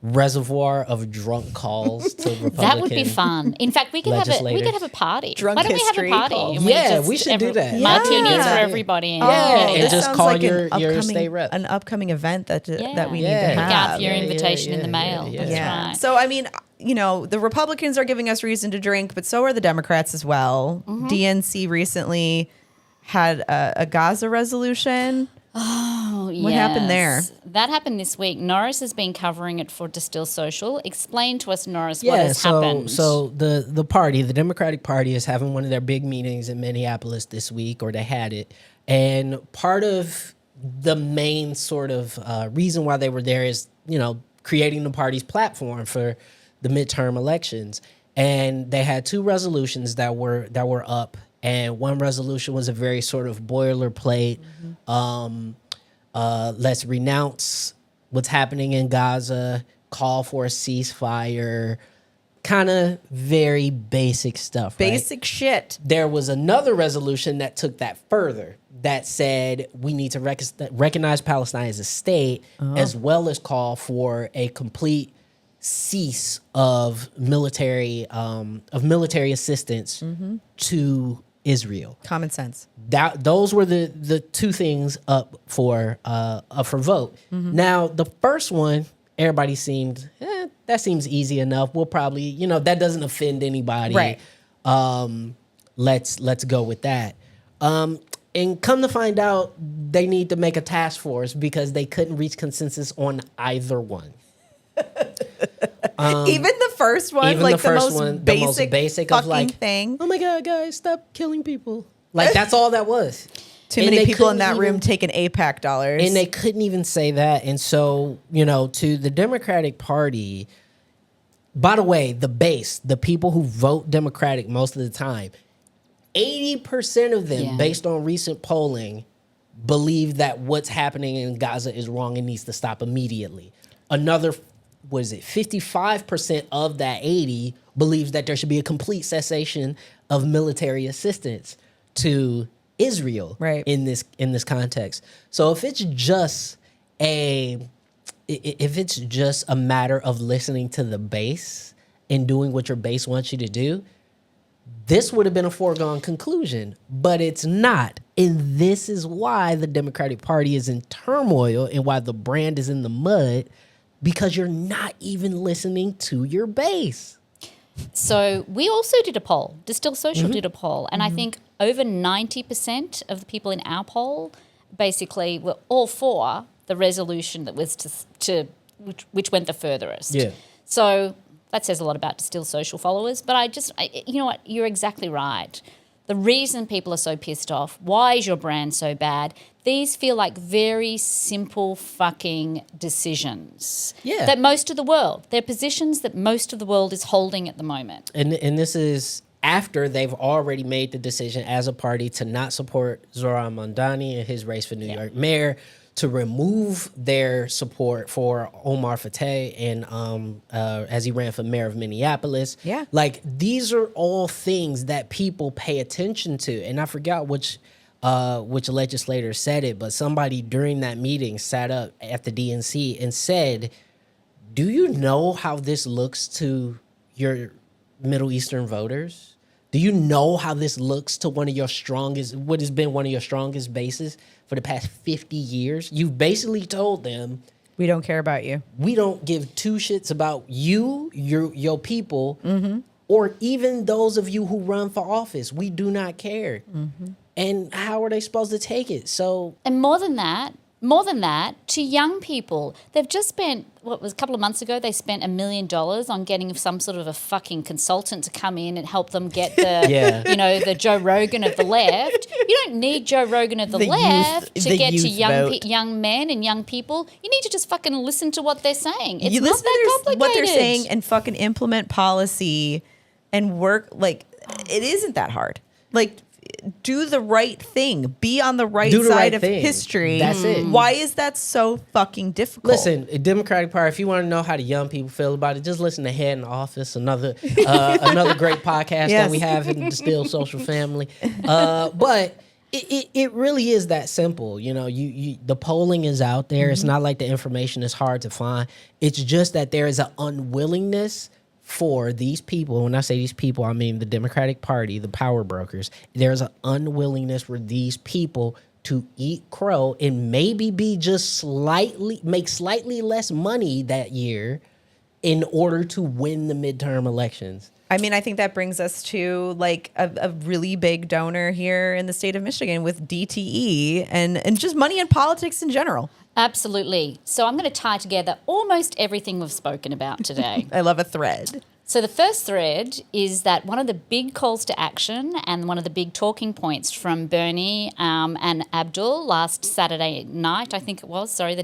[SPEAKER 2] reservoir of drunk calls to Republican.
[SPEAKER 3] That would be fun. In fact, we could have a party.
[SPEAKER 1] Drunk
[SPEAKER 3] Why don't we have
[SPEAKER 1] history
[SPEAKER 3] a party?
[SPEAKER 1] calls.
[SPEAKER 3] And
[SPEAKER 2] Yeah,
[SPEAKER 3] just
[SPEAKER 2] we should do that.
[SPEAKER 3] Martinis
[SPEAKER 1] Yeah.
[SPEAKER 3] for everybody. And
[SPEAKER 2] Yeah, and
[SPEAKER 1] this
[SPEAKER 2] just
[SPEAKER 1] sounds
[SPEAKER 2] call
[SPEAKER 1] like
[SPEAKER 2] your
[SPEAKER 1] upcoming-
[SPEAKER 2] state rep.
[SPEAKER 1] An upcoming event that we
[SPEAKER 2] Yeah.
[SPEAKER 1] need
[SPEAKER 3] Look
[SPEAKER 1] to
[SPEAKER 3] out
[SPEAKER 1] have.
[SPEAKER 3] for your invitation in the mail.
[SPEAKER 2] yeah,
[SPEAKER 3] That's
[SPEAKER 1] Yeah.
[SPEAKER 3] right.
[SPEAKER 1] So I mean, the Republicans are giving us reason to drink, but so are the Democrats as well.
[SPEAKER 3] Mm-hmm.
[SPEAKER 1] DNC recently had a Gaza resolution.
[SPEAKER 3] Oh,
[SPEAKER 1] What happened there?
[SPEAKER 3] That happened this week. Norris has been covering it for Distill Social. Explain to us, Norris, what has happened.
[SPEAKER 2] So the party, the Democratic Party, is having one of their big meetings in Minneapolis this week, or they had it. And part of the main sort of reason why they were there is, creating the party's platform for the midterm elections. and they had two resolutions that were up, and one resolution was a very sort of boilerplate. Let's renounce what's happening in Gaza, call for a ceasefire, kind of very basic stuff.
[SPEAKER 1] Basic shit.
[SPEAKER 2] There was another resolution that took that further, that said we need to recognize Palestine as a state, as well as call for a complete cease of military assistance to Israel.
[SPEAKER 1] Common sense.
[SPEAKER 2] Those were the two things up for vote. Now the first one, everybody seemed that seems easy enough. We'll probably, that doesn't offend anybody.
[SPEAKER 1] Right.
[SPEAKER 2] Let's go with that. And come to find out, they need to make a task force because they couldn't reach consensus on either one.
[SPEAKER 1] Even the first one,
[SPEAKER 2] Even
[SPEAKER 1] like
[SPEAKER 2] the first
[SPEAKER 1] most
[SPEAKER 2] one,
[SPEAKER 1] basic
[SPEAKER 2] of
[SPEAKER 1] fucking
[SPEAKER 2] like,
[SPEAKER 1] thing.
[SPEAKER 2] oh my God, guys, stop killing people. Like, that's all that was.
[SPEAKER 1] Too
[SPEAKER 2] And
[SPEAKER 1] many
[SPEAKER 2] they
[SPEAKER 1] people in
[SPEAKER 2] couldn't
[SPEAKER 1] that room
[SPEAKER 2] even-
[SPEAKER 1] taking APAC dollars.
[SPEAKER 2] And they couldn't even say that. And so, to the Democratic Party, by the way, the base, the people who vote Democratic most of the time, 80% of them,
[SPEAKER 3] Yeah.
[SPEAKER 2] based on recent polling, believe that what's happening in Gaza is wrong and needs to stop immediately. Another, 55% of that 80 believes that there should be a complete cessation of military assistance to Israel,
[SPEAKER 1] Right.
[SPEAKER 2] in this context. So if it's just a matter of listening to the base and doing what your base wants you to do, this would have been a foregone conclusion, but it's not. And this is why the Democratic Party is in turmoil and why the brand is in the mud, because you're not even listening to your base.
[SPEAKER 3] So we also did a poll. Distill Social did a poll, and I think over 90% of the people in our poll basically were all for the resolution that was which went the furthest.
[SPEAKER 2] Yeah.
[SPEAKER 3] So that says a lot about Distill Social followers. But you know what? You're exactly right. The reason people are so pissed off, why is your brand so bad? These feel like very simple fucking decisions.
[SPEAKER 2] Yeah.
[SPEAKER 3] They're positions that most of the world is holding at the moment.
[SPEAKER 2] And this is after they've already made the decision as a party to not support Zohran Mamdani and his race for New York mayor, to remove their support for Omar Fateh and as he ran for mayor of Minneapolis.
[SPEAKER 1] Yeah.
[SPEAKER 2] Like, these are all things that people pay attention to. And I forgot which legislator said it, but somebody during that meeting sat up at the DNC and said, do you know how this looks to your Middle Eastern voters? Do you know how this looks to what has been one of your strongest bases for the past 50 years? You've basically told them,
[SPEAKER 1] we don't care about you.
[SPEAKER 2] we don't give two shits about you, your people, or even those of you who run for office. We do not care. And how are they supposed to take it? So,
[SPEAKER 3] And more than that, to young people, they've just spent, a couple of months ago, they spent $1 million on getting some sort of a fucking consultant to come in and help them get the, the Joe Rogan of the left. You don't need Joe Rogan of the left to get to young men and young people. You need to just fucking listen to what they're saying. It's
[SPEAKER 1] You
[SPEAKER 3] not
[SPEAKER 1] listen
[SPEAKER 3] that
[SPEAKER 1] to
[SPEAKER 3] complicated.
[SPEAKER 1] what they're saying and fucking implement policy and work. Like, it isn't that hard. Like, do the right thing. Be on the right
[SPEAKER 2] Do the
[SPEAKER 1] side
[SPEAKER 2] right
[SPEAKER 1] of
[SPEAKER 2] thing.
[SPEAKER 1] history.
[SPEAKER 2] That's it.
[SPEAKER 1] Why is that so fucking difficult?
[SPEAKER 2] listen, Democratic Party, if you want to know how the young people feel about it, just listen to Head in Office, another great podcast that we have in the Still Social family. But it really is that simple. The polling is out there. It's not like the information is hard to find. It's just that there is an unwillingness for these people. When I say these people, I mean the Democratic Party, the power brokers. There's an unwillingness for these people to eat crow and maybe make slightly less money that year in order to win the midterm elections.
[SPEAKER 1] I mean, I think that brings us to like a really big donor here in the state of Michigan with DTE and just money and politics in general.
[SPEAKER 3] Absolutely. So I'm going to tie together almost everything we've spoken about today.
[SPEAKER 1] I love a thread.
[SPEAKER 3] So the first thread is that one of the big calls to action and one of the big talking points from Bernie and Abdul last Saturday night, I think it was, sorry,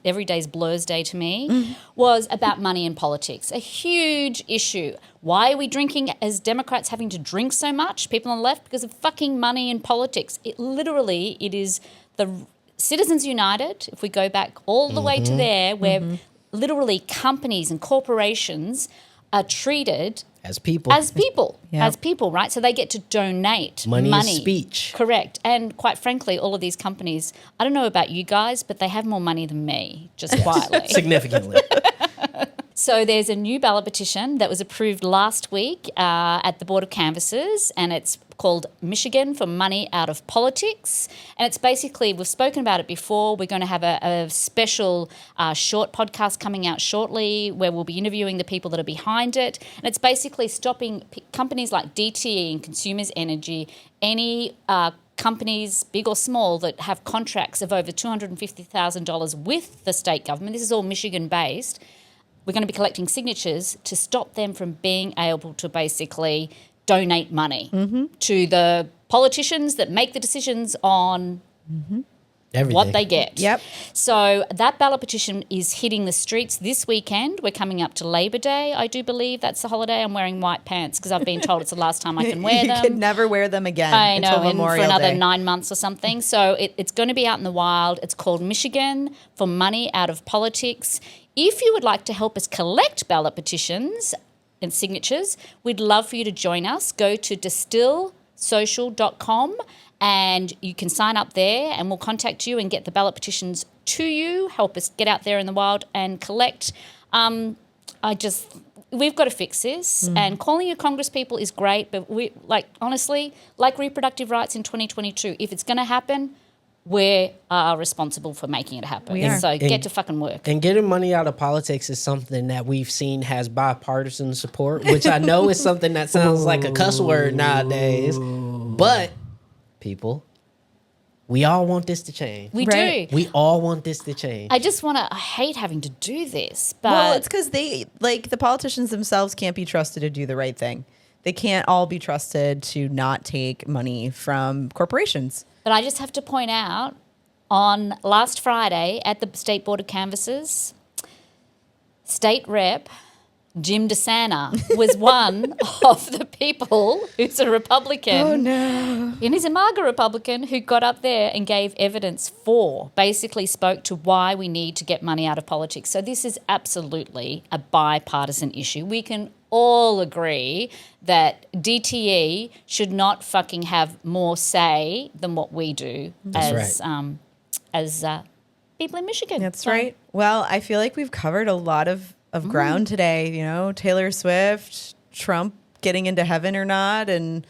[SPEAKER 3] every day's blurs day to me, was about money in politics. A huge issue. Why are we drinking as Democrats having to drink so much, people on the left? Because of fucking money in politics. It is the Citizens United, if we go back all the way to there, where literally companies and corporations are treated
[SPEAKER 2] as people,
[SPEAKER 3] right? So they get to donate
[SPEAKER 2] money. Is speech.
[SPEAKER 3] Correct. And quite frankly, all of these companies, I don't know about you guys, but they have more money than me, just quietly.
[SPEAKER 2] Significantly.
[SPEAKER 3] So there's a new ballot petition that was approved last week at the Board of Canvassers, and it's called Michigan for Money Out of Politics. And it's basically, we've spoken about it before, we're going to have a special short podcast coming out shortly where we'll be interviewing the people that are behind it. And it's basically stopping companies like DTE and Consumers Energy, any companies, big or small, that have contracts of over $250,000 with the state government. This is all Michigan-based. We're going to be collecting signatures to stop them from being able to basically donate money to the politicians that make the decisions on
[SPEAKER 2] Everything.
[SPEAKER 3] what they get.
[SPEAKER 1] Yep.
[SPEAKER 3] So that ballot petition is hitting the streets this weekend. We're coming up to Labor Day, I do believe that's the holiday. I'm wearing white pants because I've been told it's the last time I can wear them.
[SPEAKER 1] You could never wear them again
[SPEAKER 3] I know,
[SPEAKER 1] until Memorial
[SPEAKER 3] for another
[SPEAKER 1] Day.
[SPEAKER 3] 9 months or something. So it's going to be out in the wild. It's called Michigan for Money Out of Politics. If you would like to help us collect ballot petitions and signatures, we'd love for you to join us. Go to distillsocial.com and you can sign up there and we'll contact you and get the ballot petitions to you, help us get out there in the wild and collect. We've got to fix this, and calling your Congress people is great, but honestly, like reproductive rights in 2022, if it's going to happen, we are responsible for making it happen.
[SPEAKER 1] We are.
[SPEAKER 3] So get to fucking work.
[SPEAKER 2] And getting money out of politics is something that we've seen has bipartisan support, which I know is something that sounds like a cuss word nowadays. But, people, we all want this to change.
[SPEAKER 3] We
[SPEAKER 1] Right.
[SPEAKER 3] do.
[SPEAKER 2] We all want this to change.
[SPEAKER 3] I hate having to do this, but
[SPEAKER 1] Well, it's because the politicians themselves can't be trusted to do the right thing. They can't all be trusted to not take money from corporations.
[SPEAKER 3] But I just have to point out, on last Friday at the State Board of Canvassers, State Rep Jim DeSana was one of the people who's a Republican.
[SPEAKER 1] Oh, no.
[SPEAKER 3] And he's a MAGA Republican who got up there and gave evidence basically spoke to why we need to get money out of politics. So this is absolutely a bipartisan issue. We can all agree that DTE should not fucking have more say than what we do as people in Michigan.
[SPEAKER 1] That's
[SPEAKER 3] So-
[SPEAKER 1] right. Well, I feel like we've covered a lot of ground today. You know, Taylor Swift, Trump getting into heaven or not, and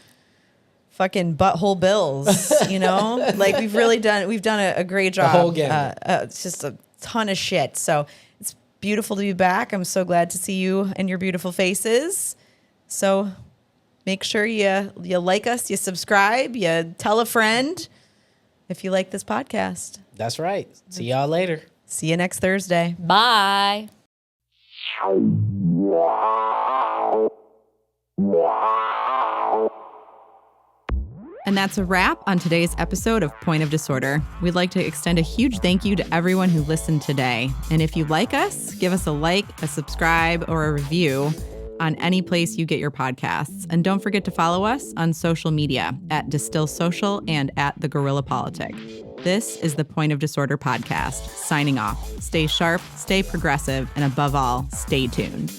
[SPEAKER 1] fucking butthole bills. You know, like we've done a great job.
[SPEAKER 2] whole gamut.
[SPEAKER 1] It's just a ton of shit. So it's beautiful to be back. I'm so glad to see you and your beautiful faces. So make sure you like us, you subscribe, you tell a friend if you like this podcast.
[SPEAKER 2] That's right. See y'all later.
[SPEAKER 1] See you next Thursday.
[SPEAKER 3] Bye.
[SPEAKER 1] And that's a wrap on today's episode of Point of Disorder. We'd like to extend a huge thank you to everyone who listened today. And if you like us, give us a like, a subscribe, or a review on any place you get your podcasts. And don't forget to follow us on social media at Distill Social and at The Guerrilla Politic. This is the Point of Disorder podcast, signing off. Stay sharp, stay progressive, and above all, stay tuned.